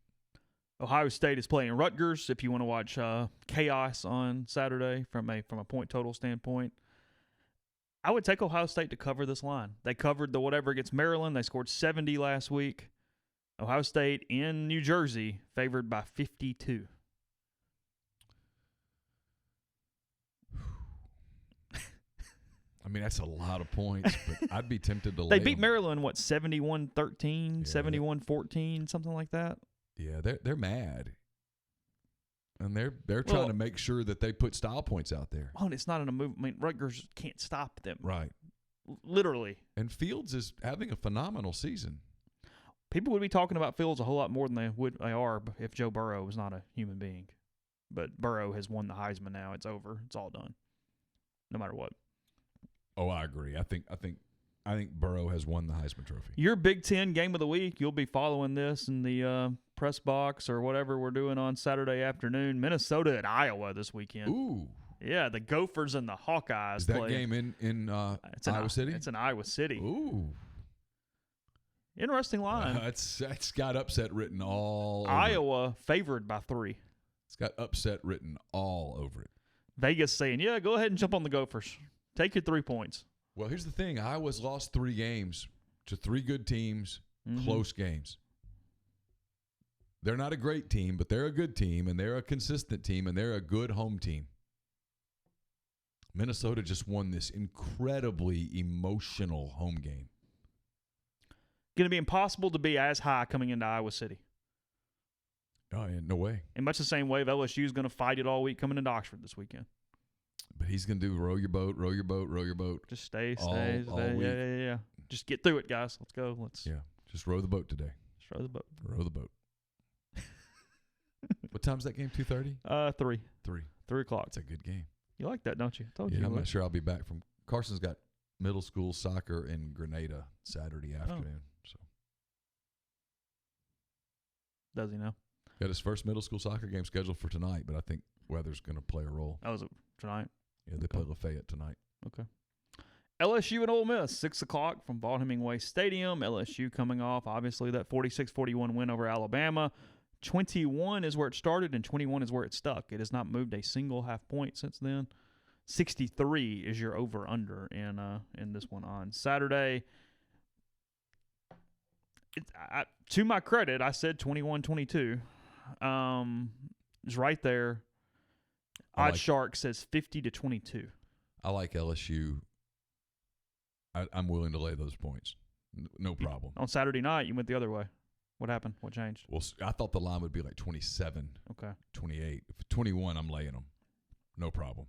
Ohio State is playing Rutgers. If you want to watch chaos on Saturday from a point total standpoint, I would take Ohio State to cover this line. They covered the whatever against Maryland. They scored 70 last week. Ohio State in New Jersey favored by 52. I mean, that's a lot of points, but I'd be tempted to lay They beat them. Maryland, 71-13, Yeah. 71-14, something like that? Yeah, they're mad. And they're trying to make sure that they put style points out there. Oh, and it's not in a move. I mean, Rutgers can't stop them. Right. Literally. And Fields is having a phenomenal season. People would be talking about Fields a whole lot more than they are if Joe Burrow was not a human being. But Burrow has won the Heisman now. It's over. It's all done. No matter what. Oh, I agree. I think Burrow has won the Heisman Trophy. Your Big Ten game of the week, you'll be following this in the press box or whatever we're doing on Saturday afternoon. Minnesota at Iowa this weekend. Ooh. Yeah, the Gophers and the Hawkeyes Is that play. game in Iowa City? It's in Iowa City. Ooh. Interesting line. It's got upset written all over Iowa favored by 3. It's got upset written all over it. Vegas saying, yeah, go ahead and jump on the Gophers. Take your 3 points. Well, here's the thing. Iowa's lost 3 games to 3 good teams, close games. They're not a great team, but they're a good team, and they're a consistent team, and they're a good home team. Minnesota just won this incredibly emotional home game. Going to be impossible to be as high coming into Iowa City. Oh, yeah, no way. In much the same way LSU is going to fight it all week coming into Oxford this weekend. But he's going to do row your boat, row your boat, row your boat. Just stay. All week. Yeah. Just get through it, guys. Let's go. Just row the boat today. Just row the boat. Row the boat. What time's that game? 2:30? 3. 3 o'clock. It's a good game. You like that, don't you? I told you. I'm not sure I'll be back from – Carson's got middle school soccer in Grenada Saturday afternoon. So does he know? Got his first middle school soccer game scheduled for tonight, but I think weather's going to play a role. Oh, is it tonight? Yeah, they play Lafayette tonight. Okay. LSU and Ole Miss, 6 o'clock from Vaught Hemingway Stadium. LSU coming off, obviously, that 46-41 win over Alabama. 21 is where it started, and 21 is where it stuck. It has not moved a single half point since then. 63 is your over-under in this one on Saturday. To my credit, I said 21-22. It's right there. Oddshark says 50-22. I like LSU. I'm willing to lay those points. No problem. On Saturday night, you went the other way. What happened? What changed? Well, I thought the line would be like 27, Okay. 28. If 21, I'm laying them. No problem.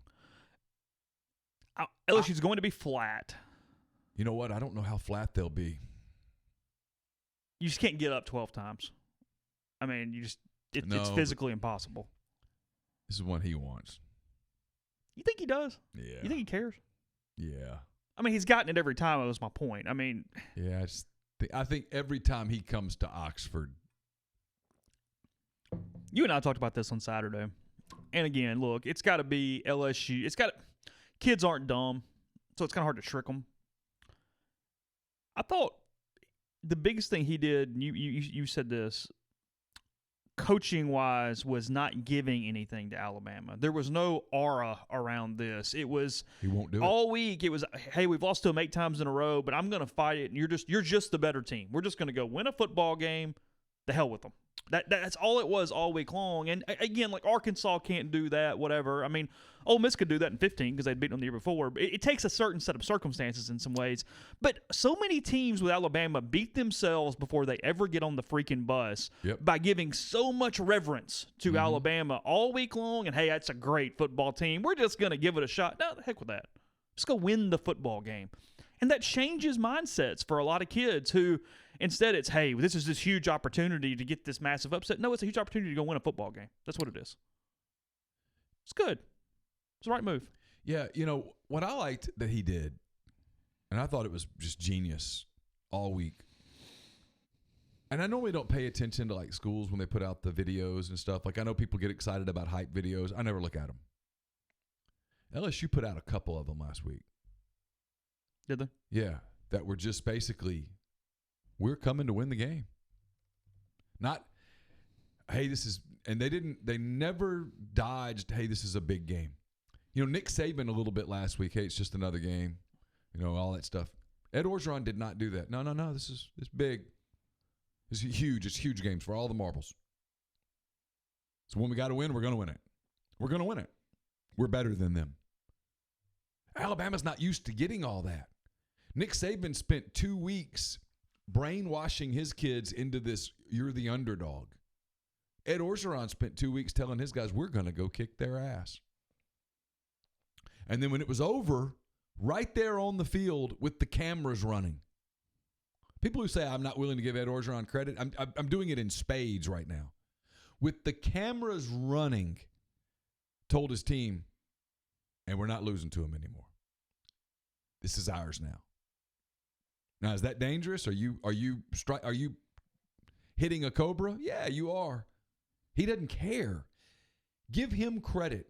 LSU's going to be flat. You know what? I don't know how flat they'll be. You just can't get up 12 times. I mean, it's physically impossible. This is what he wants. You think he does? Yeah. You think he cares? Yeah. I mean, he's gotten it every time. That was my point. I mean, yeah, I think every time he comes to Oxford. You and I talked about this on Saturday. And again, look, it's got to be LSU. Kids aren't dumb, so it's kind of hard to trick them. I thought the biggest thing he did, you said this, coaching-wise, was not giving anything to Alabama. There was no aura around this. It was He won't do it. all week. It was, hey, we've lost to them 8 times in a row, but I'm going to fight it, and you're just the better team. We're just going to go win a football game. The hell with them. That's all it was all week long. And again, like Arkansas can't do that, whatever. I mean, Ole Miss could do that in 15 because they'd beaten them the year before. But it takes a certain set of circumstances in some ways. But so many teams with Alabama beat themselves before they ever get on the freaking bus by giving so much reverence to Alabama all week long. And, hey, that's a great football team. We're just going to give it a shot. No, the heck with that. Just go win the football game. And that changes mindsets for a lot of kids who – instead, it's, hey, this is this huge opportunity to get this massive upset. No, it's a huge opportunity to go win a football game. That's what it is. It's good. It's the right move. Yeah, what I liked that he did, and I thought it was just genius all week. And I normally don't pay attention to, like, schools when they put out the videos and stuff. Like, I know people get excited about hype videos. I never look at them. LSU put out a couple of them last week. Did they? Yeah, that were just basically – we're coming to win the game. Not, hey, this is, and they never dodged, hey, this is a big game. Nick Saban a little bit last week, hey, it's just another game. all that stuff. Ed Orgeron did not do that. No. It's big. It's huge. It's huge games for all the marbles. So when we got to win, we're going to win it. We're going to win it. We're better than them. Alabama's not used to getting all that. Nick Saban spent 2 weeks brainwashing his kids into this, you're the underdog. Ed Orgeron spent 2 weeks telling his guys, we're going to go kick their ass. And then when it was over, right there on the field with the cameras running. People who say I'm not willing to give Ed Orgeron credit, I'm doing it in spades right now. With the cameras running, told his team, and we're not losing to him anymore. This is ours now. Now, is that dangerous? Are you hitting a cobra? Yeah, you are. He doesn't care. Give him credit.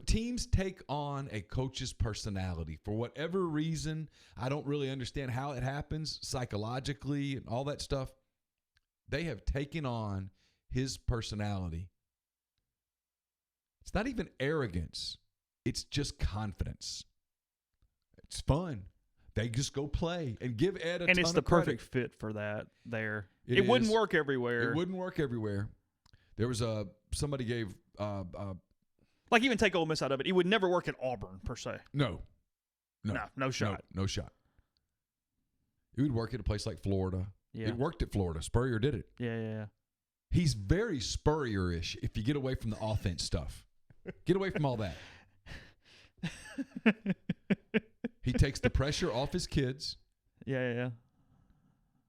Teams take on a coach's personality. For whatever reason, I don't really understand how it happens psychologically and all that stuff. They have taken on his personality. It's not even arrogance. It's just confidence. It's fun. They just go play and give Ed a ton of credit. And it's the perfect fit for that there. It wouldn't work everywhere. It wouldn't work everywhere. There was somebody gave like even take Ole Miss out of it. It would never work at Auburn per se. No shot. No shot. It would work at a place like Florida. Yeah. It worked at Florida. Spurrier did it. Yeah. He's very Spurrier-ish if you get away from the offense stuff. Get away from all that. He takes the pressure off his kids. Yeah.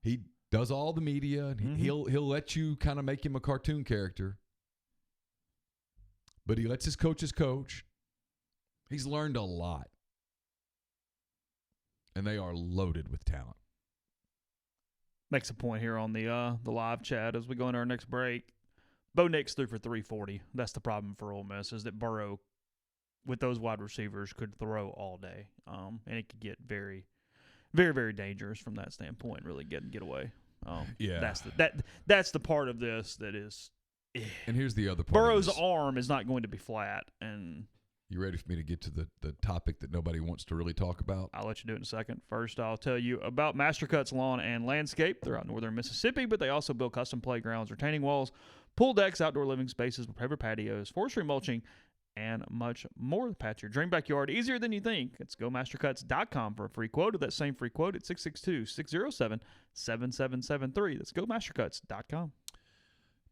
He does all the media, and he'll let you kind of make him a cartoon character. But he lets his coaches coach. He's learned a lot. And they are loaded with talent. Makes a point here on the live chat as we go into our next break. Bo Nix threw for 340. That's the problem for Ole Miss, is that Burrow, with those wide receivers, could throw all day. And it could get very, very, very dangerous from that standpoint, really get away. Yeah. That's the part of this that is. And here's the other part. Burrow's arm is not going to be flat. And you ready for me to get to the topic that nobody wants to really talk about? I'll let you do it in a second. First, I'll tell you about Mastercut's Lawn and Landscape. They're out in northern Mississippi, but they also build custom playgrounds, retaining walls, pool decks, outdoor living spaces, private patios, forestry mulching, and much more. Patch your dream backyard easier than you think. It's GoMastercuts.com for a free quote. With that same free quote at 662-607-7773. That's GoMastercuts.com.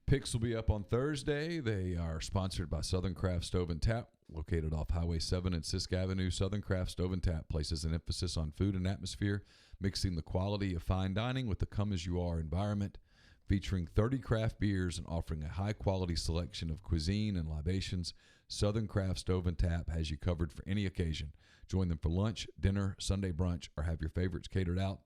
Picks will be up on Thursday. They are sponsored by Southern Craft Stove and Tap, located off Highway 7 and Sisk Avenue. Southern Craft Stove and Tap places an emphasis on food and atmosphere, mixing the quality of fine dining with the come-as-you-are environment, featuring 30 craft beers and offering a high-quality selection of cuisine and libations. Southern Craft Stove and Tap has you covered for any occasion. Join them for lunch, dinner, Sunday brunch, or have your favorites catered out.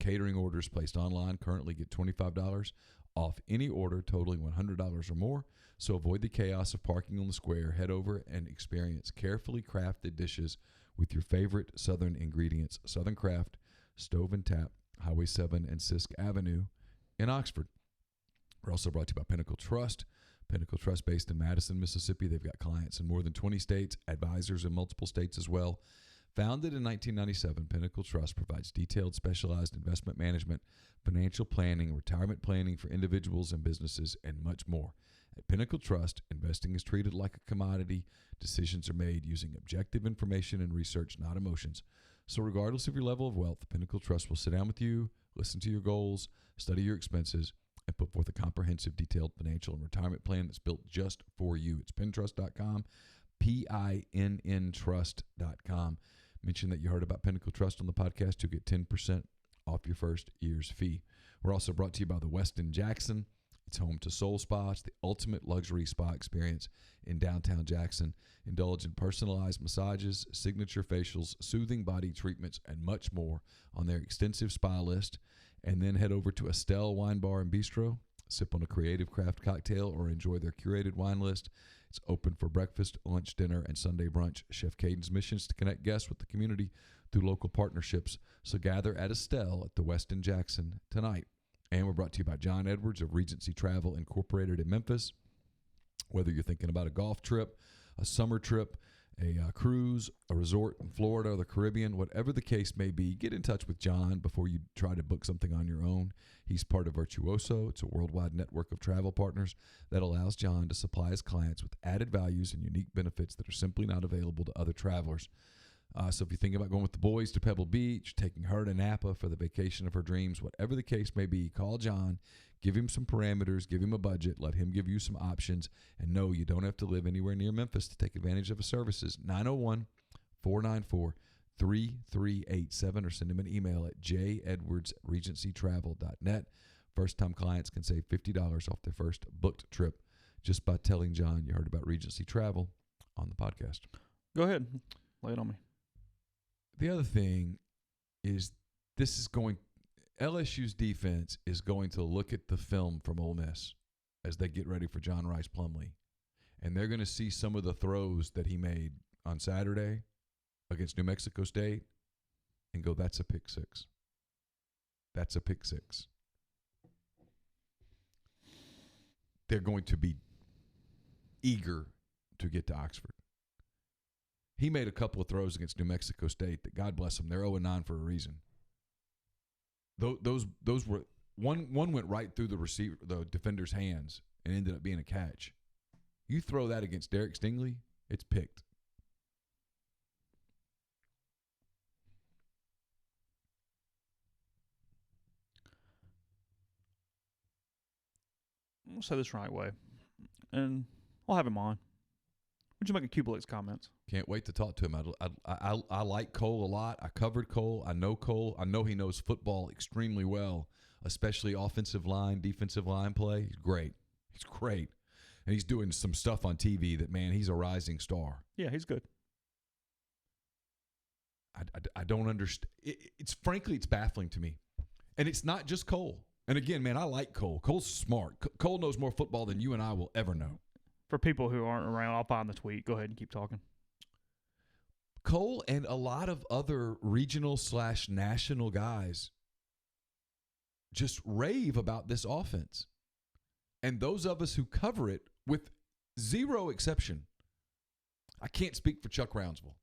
Catering orders placed online currently get $25 off any order totaling $100 or more. So avoid the chaos of parking on the square. Head over and experience carefully crafted dishes with your favorite Southern ingredients. Southern Craft Stove and Tap, Highway 7 and Sisk Avenue in Oxford. We're also brought to you by Pinnacle Trust. Pinnacle Trust, based in Madison, Mississippi. They've got clients in more than 20 states, advisors in multiple states as well. Founded in 1997, Pinnacle Trust provides detailed, specialized investment management, financial planning, retirement planning for individuals and businesses, and much more. At Pinnacle Trust, investing is treated like a commodity. Decisions are made using objective information and research, not emotions. So regardless of your level of wealth, Pinnacle Trust will sit down with you, listen to your goals, study your expenses, and put forth a comprehensive, detailed financial and retirement plan that's built just for you. It's pintrust.com, PINNtrust.com. Mention that you heard about Pinnacle Trust on the podcast. You'll get 10% off your first year's fee. We're also brought to you by the Westin Jackson. It's home to Soul Spa. It's the ultimate luxury spa experience in downtown Jackson. Indulge in personalized massages, signature facials, soothing body treatments, and much more on their extensive spa list. And then head over to Estelle Wine Bar and Bistro. Sip on a creative craft cocktail or enjoy their curated wine list. It's open for breakfast, lunch, dinner, and Sunday brunch. Chef Caden's mission is to connect guests with the community through local partnerships. So gather at Estelle at the Westin Jackson tonight. And we're brought to you by John Edwards of Regency Travel Incorporated in Memphis. Whether you're thinking about a golf trip, a summer trip, a cruise, a resort in Florida or the Caribbean, whatever the case may be, get in touch with John before you try to book something on your own. He's part of Virtuoso. It's a worldwide network of travel partners that allows John to supply his clients with added values and unique benefits that are simply not available to other travelers. So if you think about going with the boys to Pebble Beach, taking her to Napa for the vacation of her dreams, whatever the case may be, call John, give him some parameters, give him a budget, let him give you some options, and no, you don't have to live anywhere near Memphis to take advantage of his services. 901-494-3387 or send him an email at jedwardsregencytravel.net. First-time clients can save $50 off their first booked trip just by telling John you heard about Regency Travel on the podcast. Go ahead. Lay it on me. The other thing is LSU's defense is going to look at the film from Ole Miss as they get ready for John Rice Plumlee, and they're going to see some of the throws that he made on Saturday against New Mexico State and go, that's a pick six. That's a pick six. They're going to be eager to get to Oxford. He made a couple of throws against New Mexico State that, God bless them, they're 0-9 for a reason. Those were one went right through the defender's hands and ended up being a catch. You throw that against Derek Stingley, it's picked. I'll say this right way, and I'll have him on. What'd you make of Kublik's comments? Can't wait to talk to him. I like Cole a lot. I covered Cole. I know Cole. I know he knows football extremely well, especially offensive line, defensive line play. He's great. He's great. And he's doing some stuff on TV that, man, he's a rising star. Yeah, he's good. I don't understand. It's frankly, it's baffling to me. And it's not just Cole. And again, man, I like Cole. Cole's smart. Cole knows more football than you and I will ever know. For people who aren't around, I'll find the tweet. Go ahead and keep talking. Cole and a lot of other regional/national guys just rave about this offense. And those of us who cover it, with zero exception, I can't speak for Chuck Rounsville,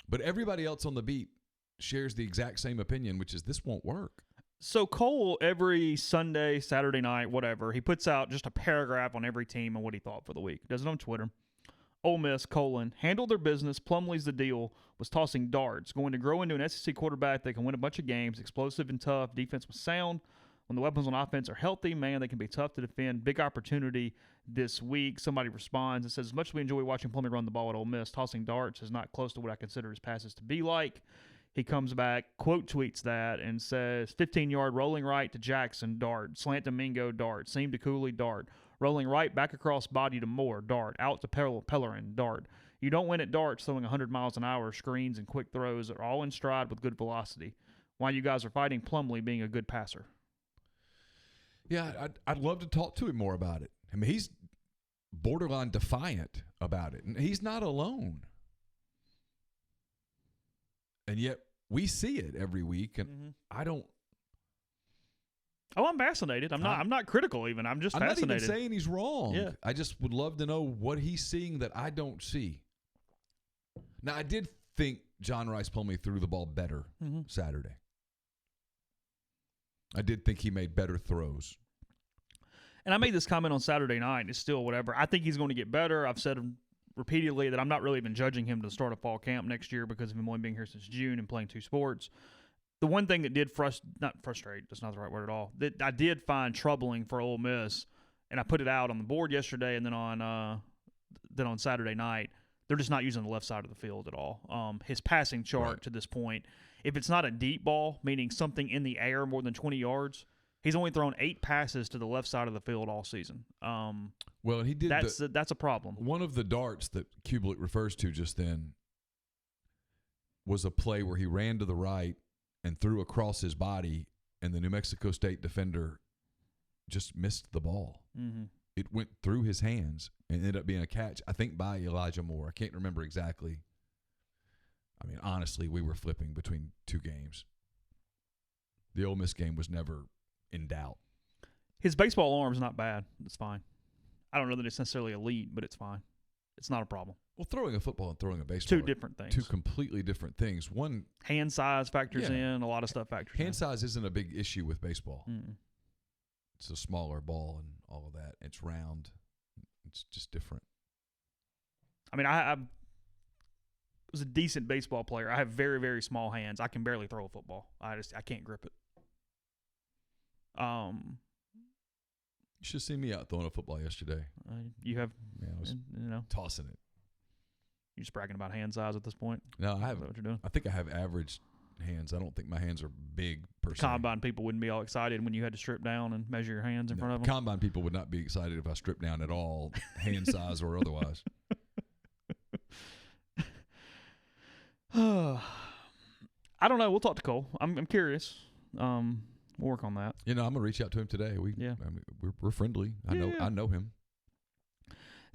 but everybody else on the beat shares the exact same opinion, which is this won't work. So Cole, every Sunday, Saturday night, whatever, he puts out just a paragraph on every team and what he thought for the week. Does it on Twitter. Ole Miss, handled their business. Plumlee's the deal. Was tossing darts. Going to grow into an SEC quarterback. They can win a bunch of games. Explosive and tough. Defense was sound. When the weapons on offense are healthy, man, they can be tough to defend. Big opportunity this week. Somebody responds and says, as much as we enjoy watching Plumlee run the ball at Ole Miss, tossing darts is not close to what I consider his passes to be like. He comes back, quote tweets that, and says, 15-yard rolling right to Jackson, dart. Slant to Mingo, dart. Seam to Cooley, dart. Rolling right back across body to Moore, dart. Out to Pellerin, dart. You don't win at darts throwing 100 miles an hour. Screens and quick throws are all in stride with good velocity. Why you guys are fighting Plumlee being a good passer. Yeah, I'd love to talk to him more about it. I mean, he's borderline defiant about it, and he's not alone. And yet we see it every week, and I don't. Oh, I'm fascinated. I'm not critical even. I'm just fascinated. I'm not even saying he's wrong. Yeah. I just would love to know what he's seeing that I don't see. Now, I did think John Rice Plumlee threw the ball better Saturday. I did think he made better throws. And I made this comment on Saturday night. It's still whatever. I think he's going to get better. I've said repeatedly that I'm not really even judging him to start a fall camp next year because of him only being here since June and playing two sports. The one thing that did not frustrate, that's not the right word at all, that I did find troubling for Ole Miss, and I put it out on the board yesterday and then on Saturday night, they're just not using the left side of the field at all. His passing chart to this point, if it's not a deep ball, meaning something in the air more than 20 yards, he's only thrown 8 passes to the left side of the field all season. Well, he did. That's a problem. One of the darts that Kublik refers to just then was a play where he ran to the right and threw across his body, and the New Mexico State defender just missed the ball. Mm-hmm. It went through his hands and ended up being a catch, I think, by Elijah Moore. I can't remember exactly. I mean, honestly, we were flipping between two games. The Ole Miss game was never in doubt. His baseball arm's not bad. It's fine. I don't know that it's necessarily elite, but it's fine. it's not a problem. Well, throwing a football and throwing a baseball. Two different things. Two completely different things. One, hand size factors in. A lot of stuff factors in. Hand size isn't a big issue with baseball. Mm. It's a smaller ball and all of that. It's round. It's just different. I mean, I was a decent baseball player. I have very, very small hands. I can barely throw a football. I can't grip it. You should have seen me out throwing a football yesterday. You have, I was tossing it. You're just bragging about hand size at this point? No, I have. Is that what you're doing? I think I have average hands. I don't think my hands are big per se. Combine people wouldn't be all excited when you had to strip down and measure your hands in front of them. Combine people would not be excited if I stripped down at all, hand size or otherwise. I don't know. We'll talk to Cole. I'm curious. We'll work on that. I'm gonna reach out to him today. We're friendly. I know him.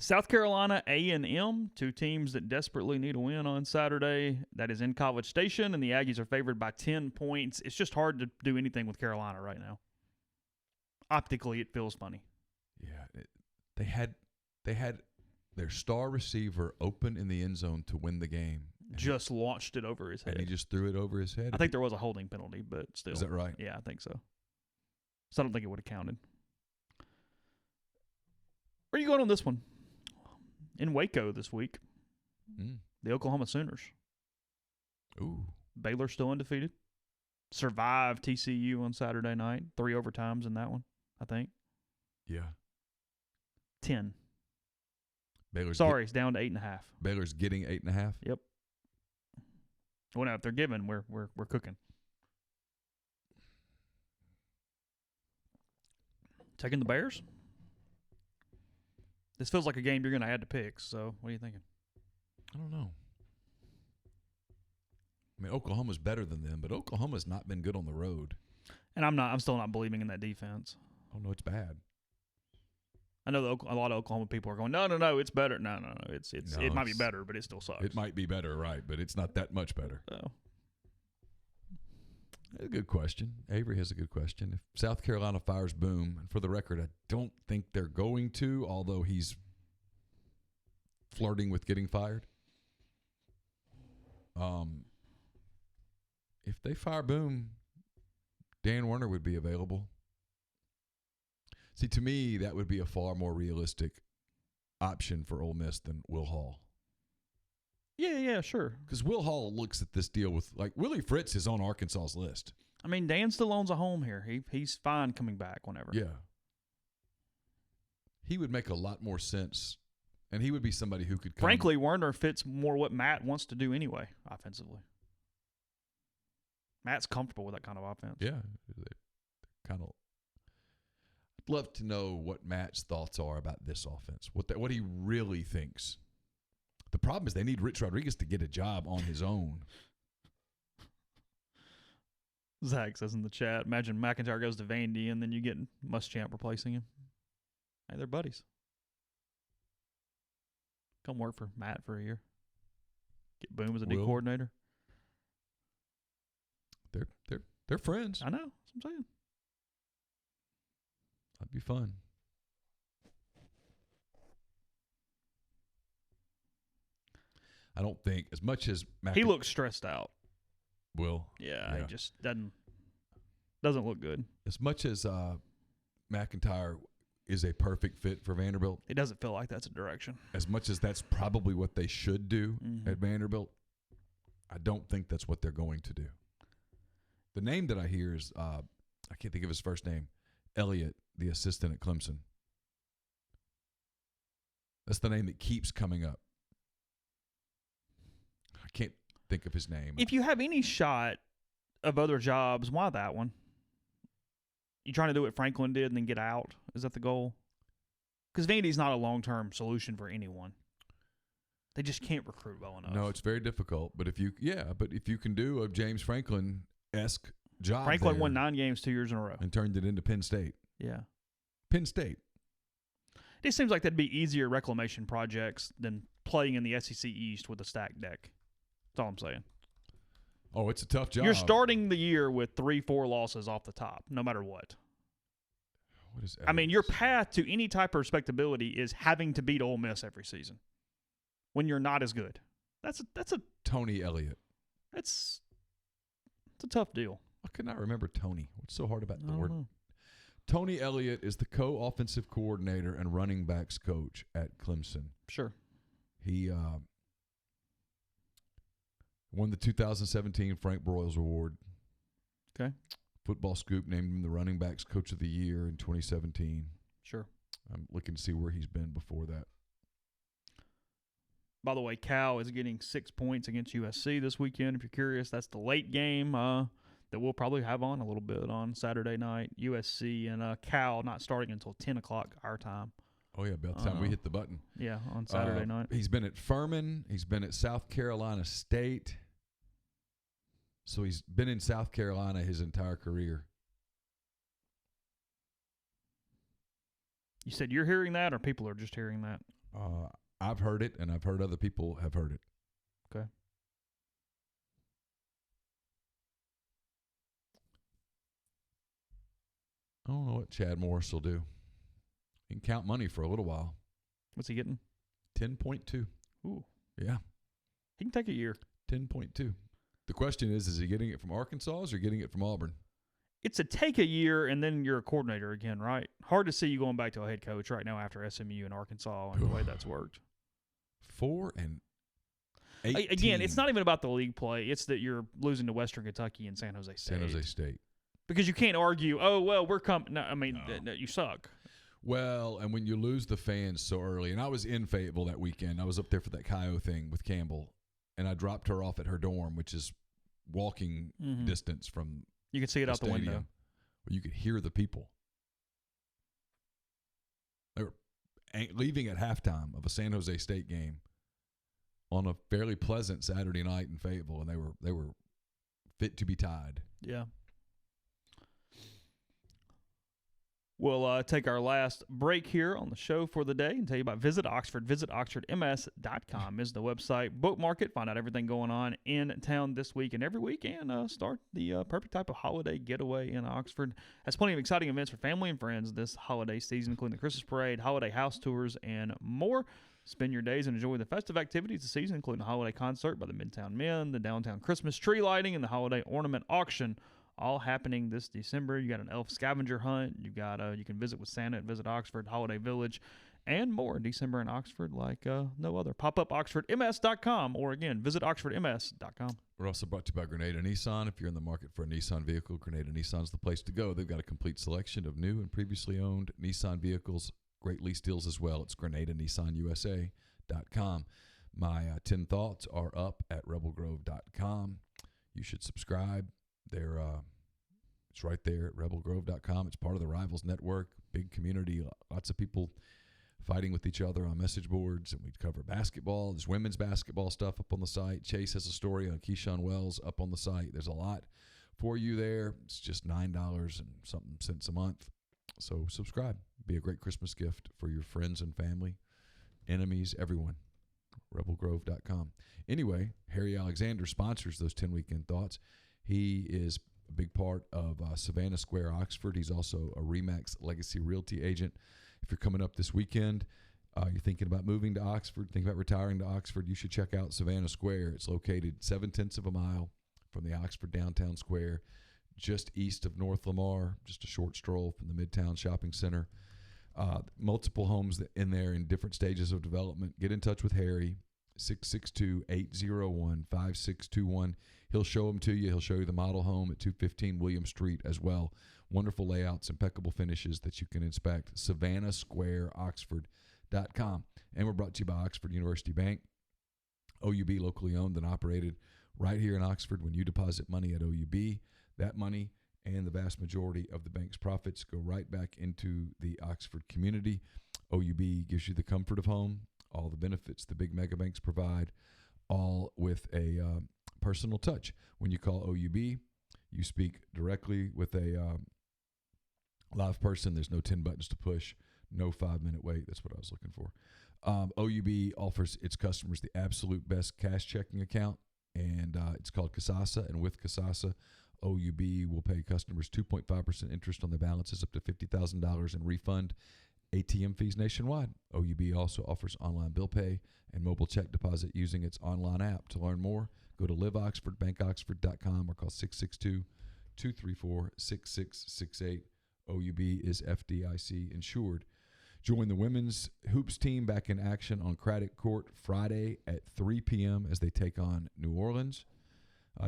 South Carolina A&M, two teams that desperately need a win on Saturday. That is in College Station, and the Aggies are favored by 10 points. It's just hard to do anything with Carolina right now. Optically, it feels funny. Yeah, they had their star receiver open in the end zone to win the game. Just launched it over his head. And he just threw it over his head. I think there was a holding penalty, but still. Is that right? Yeah, I think so. So I don't think it would have counted. Where are you going on this one? In Waco this week, the Oklahoma Sooners. Ooh. Baylor still undefeated. Survived TCU on Saturday night. 3 overtimes in that one, I think. Yeah. 10. It's down to 8.5. Baylor's getting 8.5? Yep. Well, now, if they're given, we're cooking. Taking the Bears? This feels like a game you're going to add to picks, so what are you thinking? I don't know. I mean, Oklahoma's better than them, but Oklahoma's not been good on the road. And I'm still not believing in that defense. Oh, no, it's bad. I know a lot of Oklahoma people are going, no, it's better. No, it might be better, but it still sucks. It might be better, right, but it's not that much better. So. A good question. Avery has a good question. If South Carolina fires Boom, and for the record, I don't think they're going to, although he's flirting with getting fired. If they fire Boom, Dan Werner would be available. See, to me, that would be a far more realistic option for Ole Miss than Will Hall. Yeah, sure. Because Will Hall looks at this deal with, like, Willie Fritz is on Arkansas's list. I mean, Dan still owns a home here. He's fine coming back whenever. Yeah. He would make a lot more sense, and he would be somebody who could come. Frankly, Werner fits more what Matt wants to do anyway, offensively. Matt's comfortable with that kind of offense. Yeah. Kind of. I'd love to know what Matt's thoughts are about this offense, what he really thinks. The problem is they need Rich Rodriguez to get a job on his own. Zach says in the chat, imagine McIntyre goes to Vandy and then you get Muschamp replacing him. Hey, they're buddies. Come work for Matt for a year. Get Boom as a D coordinator. They're friends. I know. That's what I'm saying. That'd be fun. I don't think as much as he looks stressed out. Will. Yeah, he just doesn't look good. As much as McIntyre is a perfect fit for Vanderbilt, it doesn't feel like that's a direction. As much as that's probably what they should do at Vanderbilt, I don't think that's what they're going to do. The name that I hear is I can't think of his first name. Elliott, the assistant at Clemson. That's the name that keeps coming up. I can't think of his name. If you have any shot of other jobs, why that one? You trying to do what Franklin did and then get out? Is that the goal? Because Vandy's not a long-term solution for anyone. They just can't recruit well enough. No, it's very difficult. But if you can do a James Franklin-esque job, Franklin won 9 games 2 years in a row and turned it into Penn State. Yeah, Penn State. It seems like that'd be easier reclamation projects than playing in the SEC East with a stacked deck. That's all I'm saying. Oh, it's a tough job. You're starting the year with 3-4 losses off the top, no matter what. What is? I mean, your path to any type of respectability is having to beat Ole Miss every season. when you're not as good. That's a Tony Elliott. it's a tough deal. I could not remember Tony. What's so hard about the I don't word? know. Tony Elliott is the co-offensive coordinator and running backs coach at Clemson. Sure. He won the 2017 Frank Broyles Award. Okay. Football Scoop named him the running backs coach of the year in 2017. Sure. I'm looking to see where he's been before that. By the way, Cal is getting 6 points against USC this weekend. If you're curious, that's the late game that we'll probably have on a little bit on Saturday night. USC and Cal not starting until 10 o'clock our time. Oh, yeah, by the time we hit the button. Yeah, on Saturday night. He's been at Furman. He's been at South Carolina State. So he's been in South Carolina his entire career. You said you're hearing that, or people are just hearing that? I've heard it, and I've heard other people have heard it. Okay. I don't know what Chad Morris will do. He can count money for a little while. What's he getting? 10.2. Ooh. Yeah. He can take a year. 10.2. The question is he getting it from Arkansas or is he getting it from Auburn? It's a take a year, and then you're a coordinator again, right? Hard to see you going back to a head coach right now after SMU and Arkansas and the way that's worked. 4 and 18. Again, it's not even about the league play. It's that you're losing to Western Kentucky and San Jose State. San Jose State. Because you can't argue, oh, well, we're coming. No, I mean, No. you suck. Well, and when you lose the fans so early, and I was in Fayetteville that weekend. I was up there for that Kyo thing with Campbell, and I dropped her off at her dorm, which is walking distance from You can see it out the stadium. window. Well, you could hear the people. They were leaving at halftime of a San Jose State game on a fairly pleasant Saturday night in Fayetteville, and they were fit to be tied. Yeah. We'll take our last break here on the show for the day and tell you about Visit Oxford. Visit OxfordMS.com is the website. Bookmark it. Find out everything going on in town this week and every week, and start the perfect type of holiday getaway in Oxford. Has plenty of exciting events for family and friends this holiday season, including the Christmas Parade, holiday house tours, and more. Spend your days and enjoy the festive activities this season, including the holiday concert by the Midtown Men, the downtown Christmas tree lighting, and the holiday ornament auction. All happening this December. You got an elf scavenger hunt. You got you can visit with Santa at Visit Oxford, Holiday Village, and more in December in Oxford like no other. Pop up OxfordMS.com, or again, visit OxfordMS.com. We're also brought to you by Grenada Nissan. If you're in the market for a Nissan vehicle, Grenada Nissan's the place to go. They've got a complete selection of new and previously owned Nissan vehicles. Great lease deals as well. It's GrenadaNissanUSA.com. My 10 thoughts are up at rebelgrove.com. You should subscribe. It's right there at rebelgrove.com. It's part of the Rivals Network, big community, lots of people fighting with each other on message boards, and we cover basketball. There's women's basketball stuff up on the site. Chase has a story on Keyshawn Wells up on the site. There's a lot for you there. It's just $9 and something cents a month. So subscribe. Be a great Christmas gift for your friends and family, enemies, everyone. rebelgrove.com. Anyway, Harry Alexander sponsors those 10 weekend thoughts. He is a big part of Savannah Square, Oxford. He's also a RE/MAX Legacy Realty agent. If you're coming up this weekend, you're thinking about moving to Oxford, thinking about retiring to Oxford, you should check out Savannah Square. It's located 0.7 of a mile from the Oxford downtown square, just east of North Lamar, just a short stroll from the Midtown Shopping Center. Multiple homes in there in different stages of development. Get in touch with Harry, 662-801-5621. He'll show them to you. He'll show you the model home at 215 William Street as well. Wonderful layouts, impeccable finishes that you can inspect. SavannahSquareOxford.com. And we're brought to you by Oxford University Bank. OUB, locally owned and operated right here in Oxford. When you deposit money at OUB, that money and the vast majority of the bank's profits go right back into the Oxford community. OUB gives you the comfort of home, all the benefits the big mega banks provide, all with a personal touch. When you call OUB, you speak directly with a live person. There's no 10 buttons to push, no 5-minute wait. That's what I was looking for. OUB offers its customers the absolute best cash checking account, and it's called Kasasa. And with Kasasa, OUB will pay customers 2.5% interest on their balances up to $50,000 and refund ATM fees nationwide. OUB also offers online bill pay and mobile check deposit using its online app. To learn more, go to liveoxfordbankoxford.com or call 662-234-6668. OUB is FDIC insured. Join the women's hoops team back in action on Craddock Court Friday at 3 p.m. as they take on New Orleans.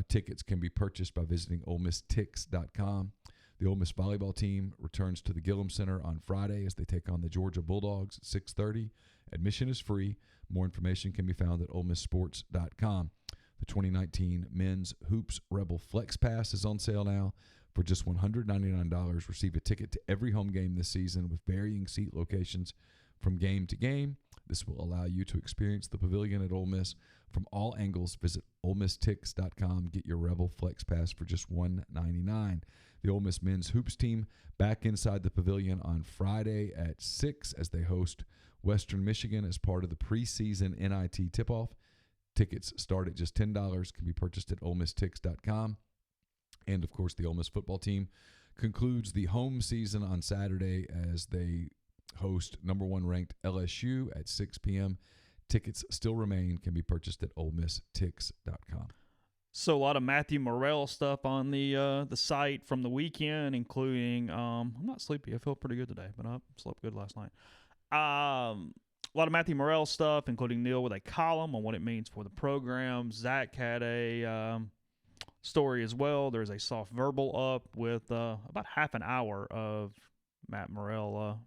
Tickets can be purchased by visiting OleMissTix.com. The Ole Miss volleyball team returns to the Gillum Center on Friday as they take on the Georgia Bulldogs at 6:30. Admission is free. More information can be found at OleMissSports.com. The 2019 Men's Hoops Rebel Flex Pass is on sale now. For just $199, receive a ticket to every home game this season with varying seat locations from game to game. This will allow you to experience the pavilion at Ole Miss from all angles. Visit OleMissTix.com. Get your Rebel Flex Pass for just $199. The Ole Miss men's hoops team back inside the pavilion on Friday at 6 as they host Western Michigan as part of the preseason NIT tip-off. Tickets start at just $10, can be purchased at OleMissTix.com. And, of course, the Ole Miss football team concludes the home season on Saturday as they host number 1 ranked LSU at 6 p.m. Tickets still remain, can be purchased at OleMissTix.com. So a lot of Matthew Murrell stuff on the site from the weekend, including I'm not sleepy. I feel pretty good today, but I slept good last night. A lot of Matthew Murrell stuff, including Neal with a column on what it means for the program. Zach had a story as well. There's a soft verbal up with about half an hour of Matt Murrell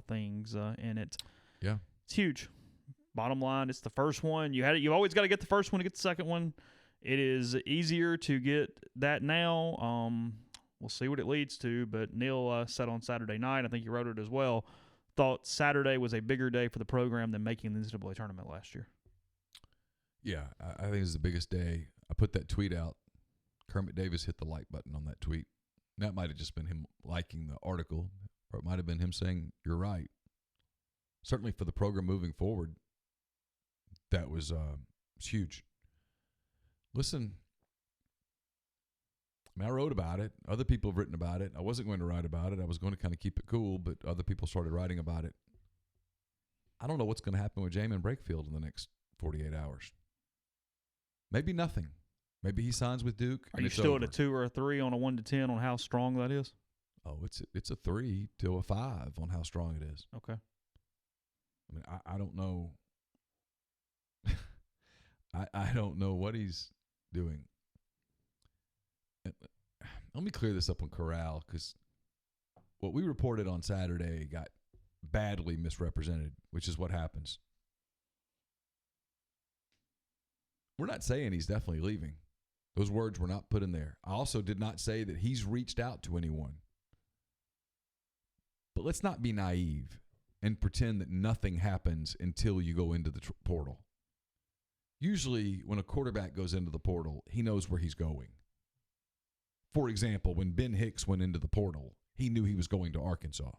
things in it. Yeah, it's huge. Bottom line, it's the first one. You always got to get the first one to get the second one. It is easier to get that now. We'll see what it leads to. But Neal said on Saturday night, I think you wrote it as well, thought Saturday was a bigger day for the program than making the NCAA tournament last year. Yeah, I think it's the biggest day. I put that tweet out. Kermit Davis hit the like button on that tweet. That might have just been him liking the article, or it might have been him saying, "You're right." Certainly for the program moving forward, that was huge. Listen, I wrote about it. Other people have written about it. I wasn't going to write about it. I was going to kind of keep it cool, but other people started writing about it. I don't know what's going to happen with Jamin Brakefield in the next 48 hours. Maybe nothing. Maybe he signs with Duke. Are you still at a 2 or a 3 on a 1 to 10 on how strong that is? Oh, it's a 3 to a 5 on how strong it is. Okay. I mean, I don't know. I don't know what he's doing. Let me clear this up on Corral, because what we reported on Saturday got badly misrepresented, which is what happens. We're not saying he's definitely leaving. Those words were not put in there. I also did not say that he's reached out to anyone. But let's not be naive and pretend that nothing happens until you go into the portal. Usually when a quarterback goes into the portal, he knows where he's going. For example, when Ben Hicks went into the portal, he knew he was going to Arkansas.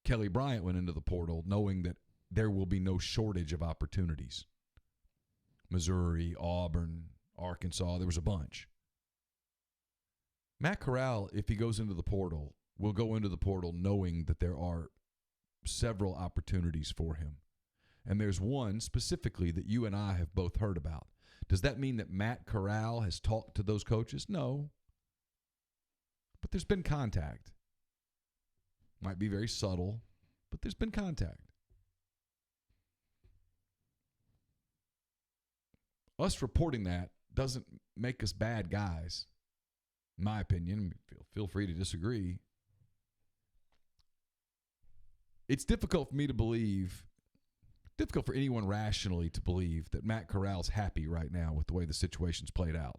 Kelly Bryant went into the portal knowing that there will be no shortage of opportunities. Missouri, Auburn, Arkansas, there was a bunch. Matt Corral, if he goes into the portal, will go into the portal knowing that there are several opportunities for him. And there's one specifically that you and I have both heard about. Does that mean that Matt Corral has talked to those coaches? No. But there's been contact. Might be very subtle, but there's been contact. Us reporting that doesn't make us bad guys, in my opinion. Feel free to disagree. It's difficult for me to believe, difficult for anyone rationally to believe that Matt Corral's happy right now with the way the situation's played out.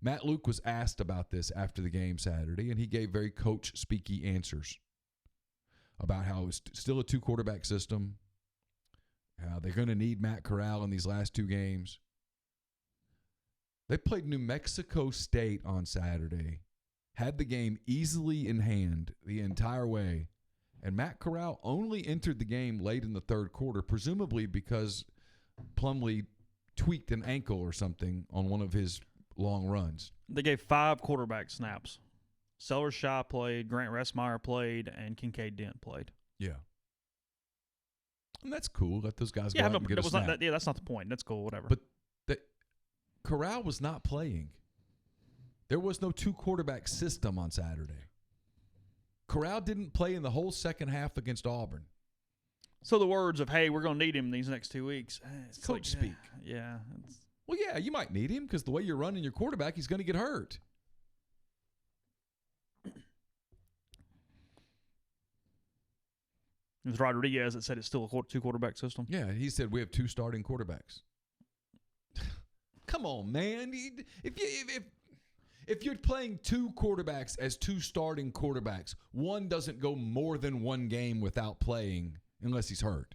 Matt Luke was asked about this after the game Saturday, and he gave very coach-speaky answers about how it's still a 2-quarterback system, how they're going to need Matt Corral in these last 2 games. They played New Mexico State on Saturday, had the game easily in hand the entire way, and Matt Corral only entered the game late in the third quarter, presumably because Plumlee tweaked an ankle or something on one of his long runs. They gave 5 quarterback snaps. Sellers Shaw played, Grant Ressmeyer played, and Kincaid Dent played. Yeah. And that's cool. Let those guys Yeah, go out and get a snap. that's not the point. That's cool, whatever. But Corral was not playing. There was no two-quarterback system on Saturday. Corral didn't play in the whole second half against Auburn. So the words of, hey, we're going to need him these next 2 weeks. It's Coach speak. Yeah. Well, yeah, you might need him because the way you're running your quarterback, he's going to get hurt. It was Rodriguez that said it's still a two-quarterback system. Yeah, he said we have two starting quarterbacks. Come on, man. If you're playing two quarterbacks as two starting quarterbacks, one doesn't go more than one game without playing unless he's hurt.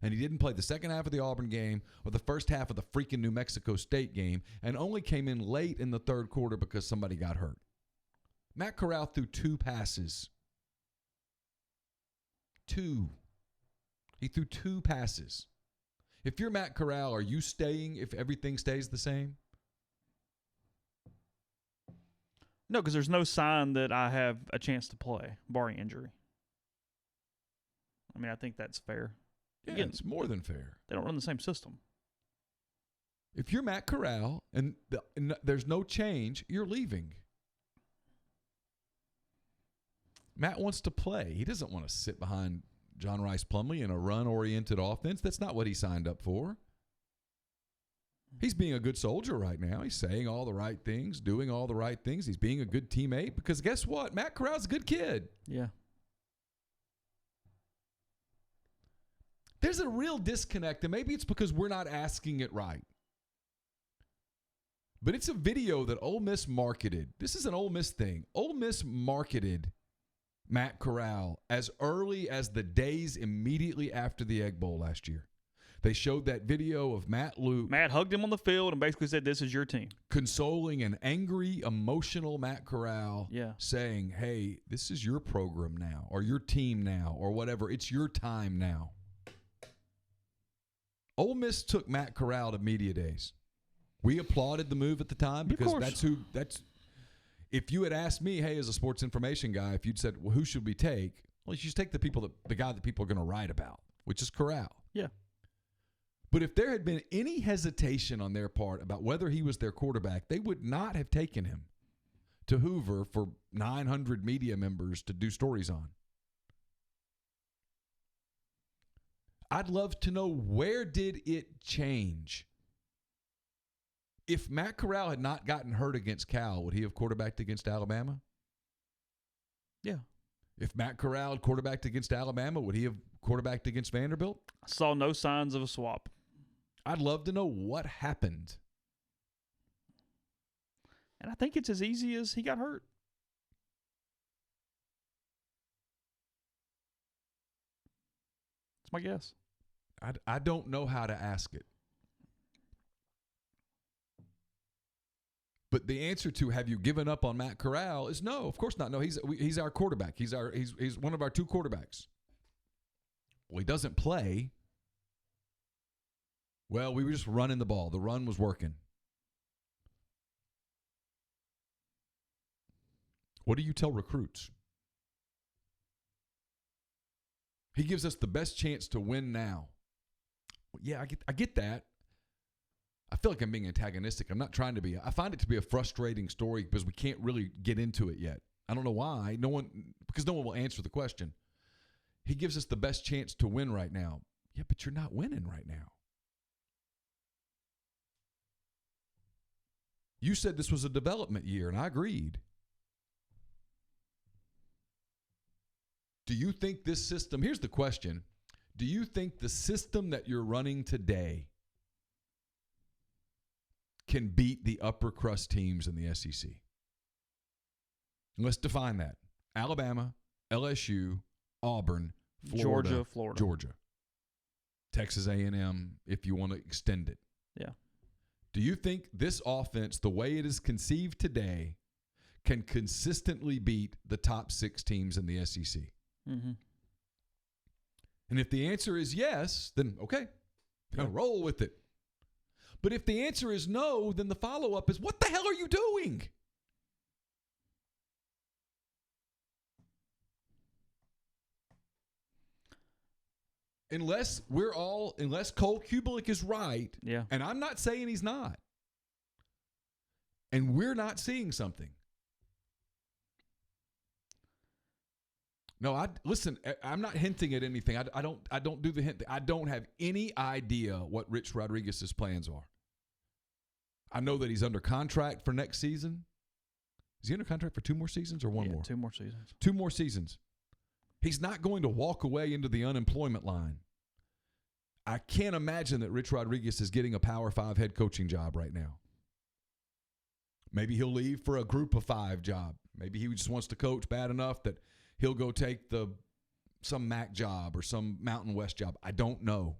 And he didn't play the second half of the Auburn game or the first half of the freaking New Mexico State game and only came in late in the third quarter because somebody got hurt. Matt Corral threw two passes. He threw two passes. If you're Matt Corral, are you staying if everything stays the same? No, because there's no sign that I have a chance to play, barring injury. I mean, I think that's fair. Yeah, Again, it's more than fair. They don't run the same system. If you're Matt Corral and there's no change, you're leaving. Matt wants to play. He doesn't want to sit behind John Rice Plumlee in a run-oriented offense. That's not what he signed up for. He's being a good soldier right now. He's saying all the right things, doing all the right things. He's being a good teammate because guess what? Matt Corral's a good kid. Yeah. There's a real disconnect, and maybe it's because we're not asking it right. But it's a video that Ole Miss marketed. This is an Ole Miss thing. Ole Miss marketed Matt Corral as early as the days immediately after the Egg Bowl last year. They showed that video of Matt Luke. Matt hugged him on the field and basically said, this is your team. Consoling an angry, emotional Matt Corral. Yeah. Saying, hey, this is your program now or your team now or whatever. It's your time now. Ole Miss took Matt Corral to media days. We applauded the move at the time because that's if you had asked me, hey, as a sports information guy, if you'd said, well, who should we take? Well, you should take the guy that people are going to write about, which is Corral. Yeah. But if there had been any hesitation on their part about whether he was their quarterback, they would not have taken him to Hoover for 900 media members to do stories on. I'd love to know, where did it change? If Matt Corral had not gotten hurt against Cal, would he have quarterbacked against Alabama? Yeah. If Matt Corral had quarterbacked against Alabama, would he have quarterbacked against Vanderbilt? I saw no signs of a swap. I'd love to know what happened. And I think it's as easy as he got hurt. That's my guess. I don't know how to ask it. But the answer to have you given up on Matt Corral is no, of course not. No, he's our quarterback. He's one of our two quarterbacks. Well, he doesn't play. Well, we were just running the ball. The run was working. What do you tell recruits? He gives us the best chance to win now. Yeah, I get that. I feel like I'm being antagonistic. I'm not trying to be. I find it to be a frustrating story because we can't really get into it yet. I don't know why. Because no one will answer the question. He gives us the best chance to win right now. Yeah, but you're not winning right now. You said this was a development year, and I agreed. Do you think this system, here's the question, do you think the system that you're running today can beat the upper crust teams in the SEC? And let's define that. Alabama, LSU, Auburn, Florida, Georgia. Texas A&M, if you want to extend it. Yeah. Do you think this offense, the way it is conceived today, can consistently beat the top 6 teams in the SEC? Mm-hmm. And if the answer is yes, then okay, roll with it. But if the answer is no, then the follow-up is, what the hell are you doing? Unless Cole Kubelik is right, Yeah. and I'm not saying he's not, and we're not seeing something. No, listen. I'm not hinting at anything. I don't do the hint. I don't have any idea what Rich Rodriguez's plans are. I know that he's under contract for next season. Is he under contract for 2 more seasons or one more? 2 more seasons. 2 more seasons. He's not going to walk away into the unemployment line. I can't imagine that Rich Rodriguez is getting a Power 5 head coaching job right now. Maybe he'll leave for a Group of 5 job. Maybe he just wants to coach bad enough that he'll go take some MAC job or some Mountain West job. I don't know.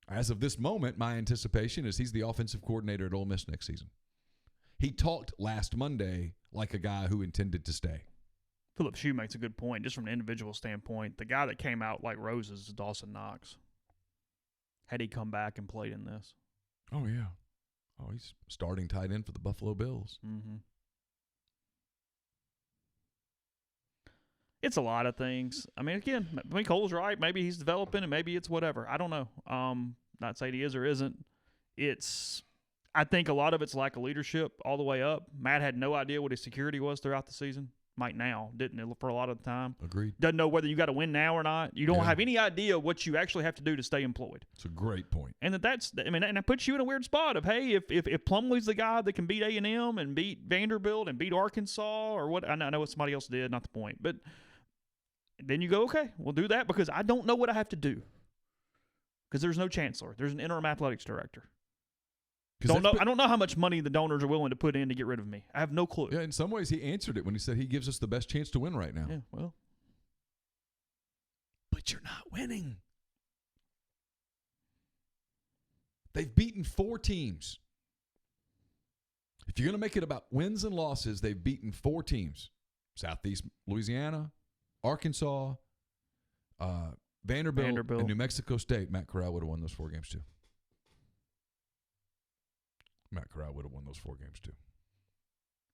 As of this moment, my anticipation is he's the offensive coordinator at Ole Miss next season. He talked last Monday like a guy who intended to stay. Philip Shue makes a good point, just from an individual standpoint. The guy that came out like roses is Dawson Knox. Had he come back and played in this? Oh, yeah. Oh, he's starting tight end for the Buffalo Bills. Mm-hmm. It's a lot of things. I mean, again, Cole's right. Maybe he's developing, and maybe it's whatever. I don't know. Not saying he is or isn't. I think a lot of it's lack of leadership all the way up. Matt had no idea what his security was throughout the season. Might now, didn't it, for a lot of the time? Agreed. Doesn't know whether you got to win now or not. You don't have any idea what you actually have to do to stay employed. It's a great point. And and that puts you in a weird spot of, hey, if Plumlee's the guy that can beat A&M and beat Vanderbilt and beat Arkansas or what, I know what somebody else did, not the point, but then you go, okay, we'll do that because I don't know what I have to do because there's no chancellor. There's an interim athletics director. I don't know how much money the donors are willing to put in to get rid of me. I have no clue. Yeah, in some ways he answered it when he said he gives us the best chance to win right now. Yeah, well. But you're not winning. They've beaten 4 teams. If you're going to make it about wins and losses, they've beaten 4 teams. Southeast Louisiana, Arkansas, Vanderbilt, and New Mexico State. Matt Corral would have won those 4 games too. Matt Corral would have won those 4 games too.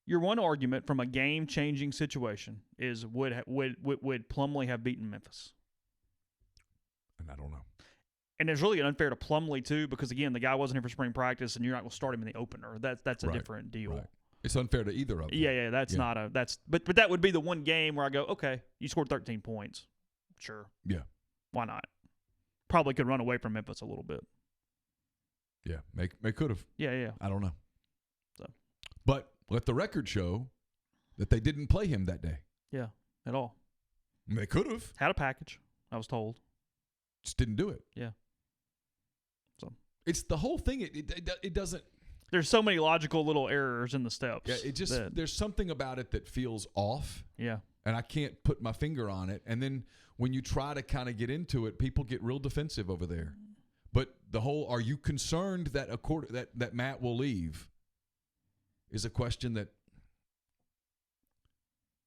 Your one argument from a game-changing situation is would Plumlee have beaten Memphis? And I don't know. And it's really unfair to Plumlee too because again, the guy wasn't here for spring practice, and you're not going to start him in the opener. That's a different deal. Right. It's unfair to either of them. Yeah. But that would be the one game where I go, okay, you scored 13 points, sure. Yeah. Why not? Probably could run away from Memphis a little bit. Yeah, they could have. Yeah. I don't know. So, but let the record show that they didn't play him that day. Yeah, at all. They could have. Had a package, I was told. Just didn't do it. Yeah. So it's the whole thing. It doesn't. There's so many logical little errors in the steps. Yeah, there's something about it that feels off. Yeah. And I can't put my finger on it. And then when you try to kind of get into it, people get real defensive over there. But the whole, are you concerned that that Matt will leave is a question that,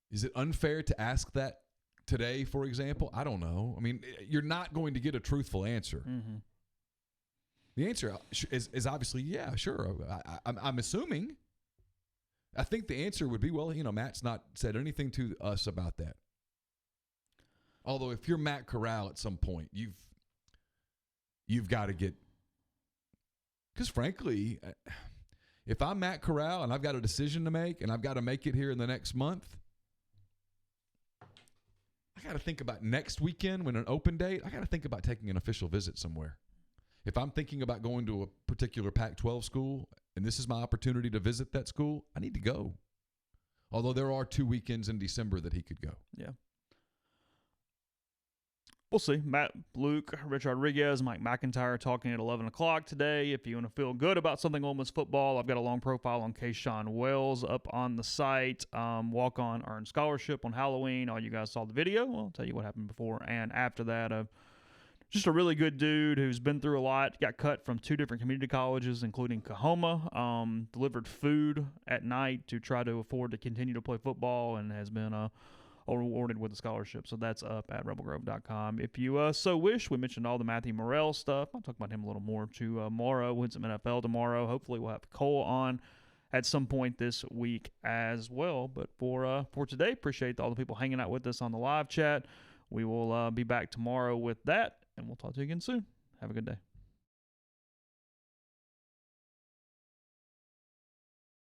is it unfair to ask that today, for example? I don't know. I mean, you're not going to get a truthful answer. Mm-hmm. The answer is obviously, yeah, sure. I'm assuming. I think the answer would be, well, Matt's not said anything to us about that. Although if you're Matt Corral at some point, you've got to get, because frankly, if I'm Matt Corral and I've got a decision to make and I've got to make it here in the next month, I got to think about next weekend when an open date, I got to think about taking an official visit somewhere. If I'm thinking about going to a particular Pac-12 school and this is my opportunity to visit that school, I need to go. Although there are 2 weekends in December that he could go. Yeah. We'll see. Matt Luke, Rich Rodriguez, Mike McIntyre talking at 11 o'clock today. If you want to feel good about something Ole Miss football, I've got a long profile on Kayshawn Wells up on the site. Walk-on earned scholarship on Halloween. All you guys saw the video. Well, I'll tell you what happened before and after that. Just a really good dude who's been through a lot. Got cut from 2 different community colleges, including Kahoma. Delivered food at night to try to afford to continue to play football and has been awarded with a scholarship. So that's up at rebelgrove.com. If you so wish, we mentioned all the Matthew Murrell stuff. I'll talk about him a little more tomorrow. Wins some NFL tomorrow. Hopefully we'll have Cole on at some point this week as well. But for today, appreciate all the people hanging out with us on the live chat. we will be back tomorrow with that, and we'll talk to you again soon. Have a good day.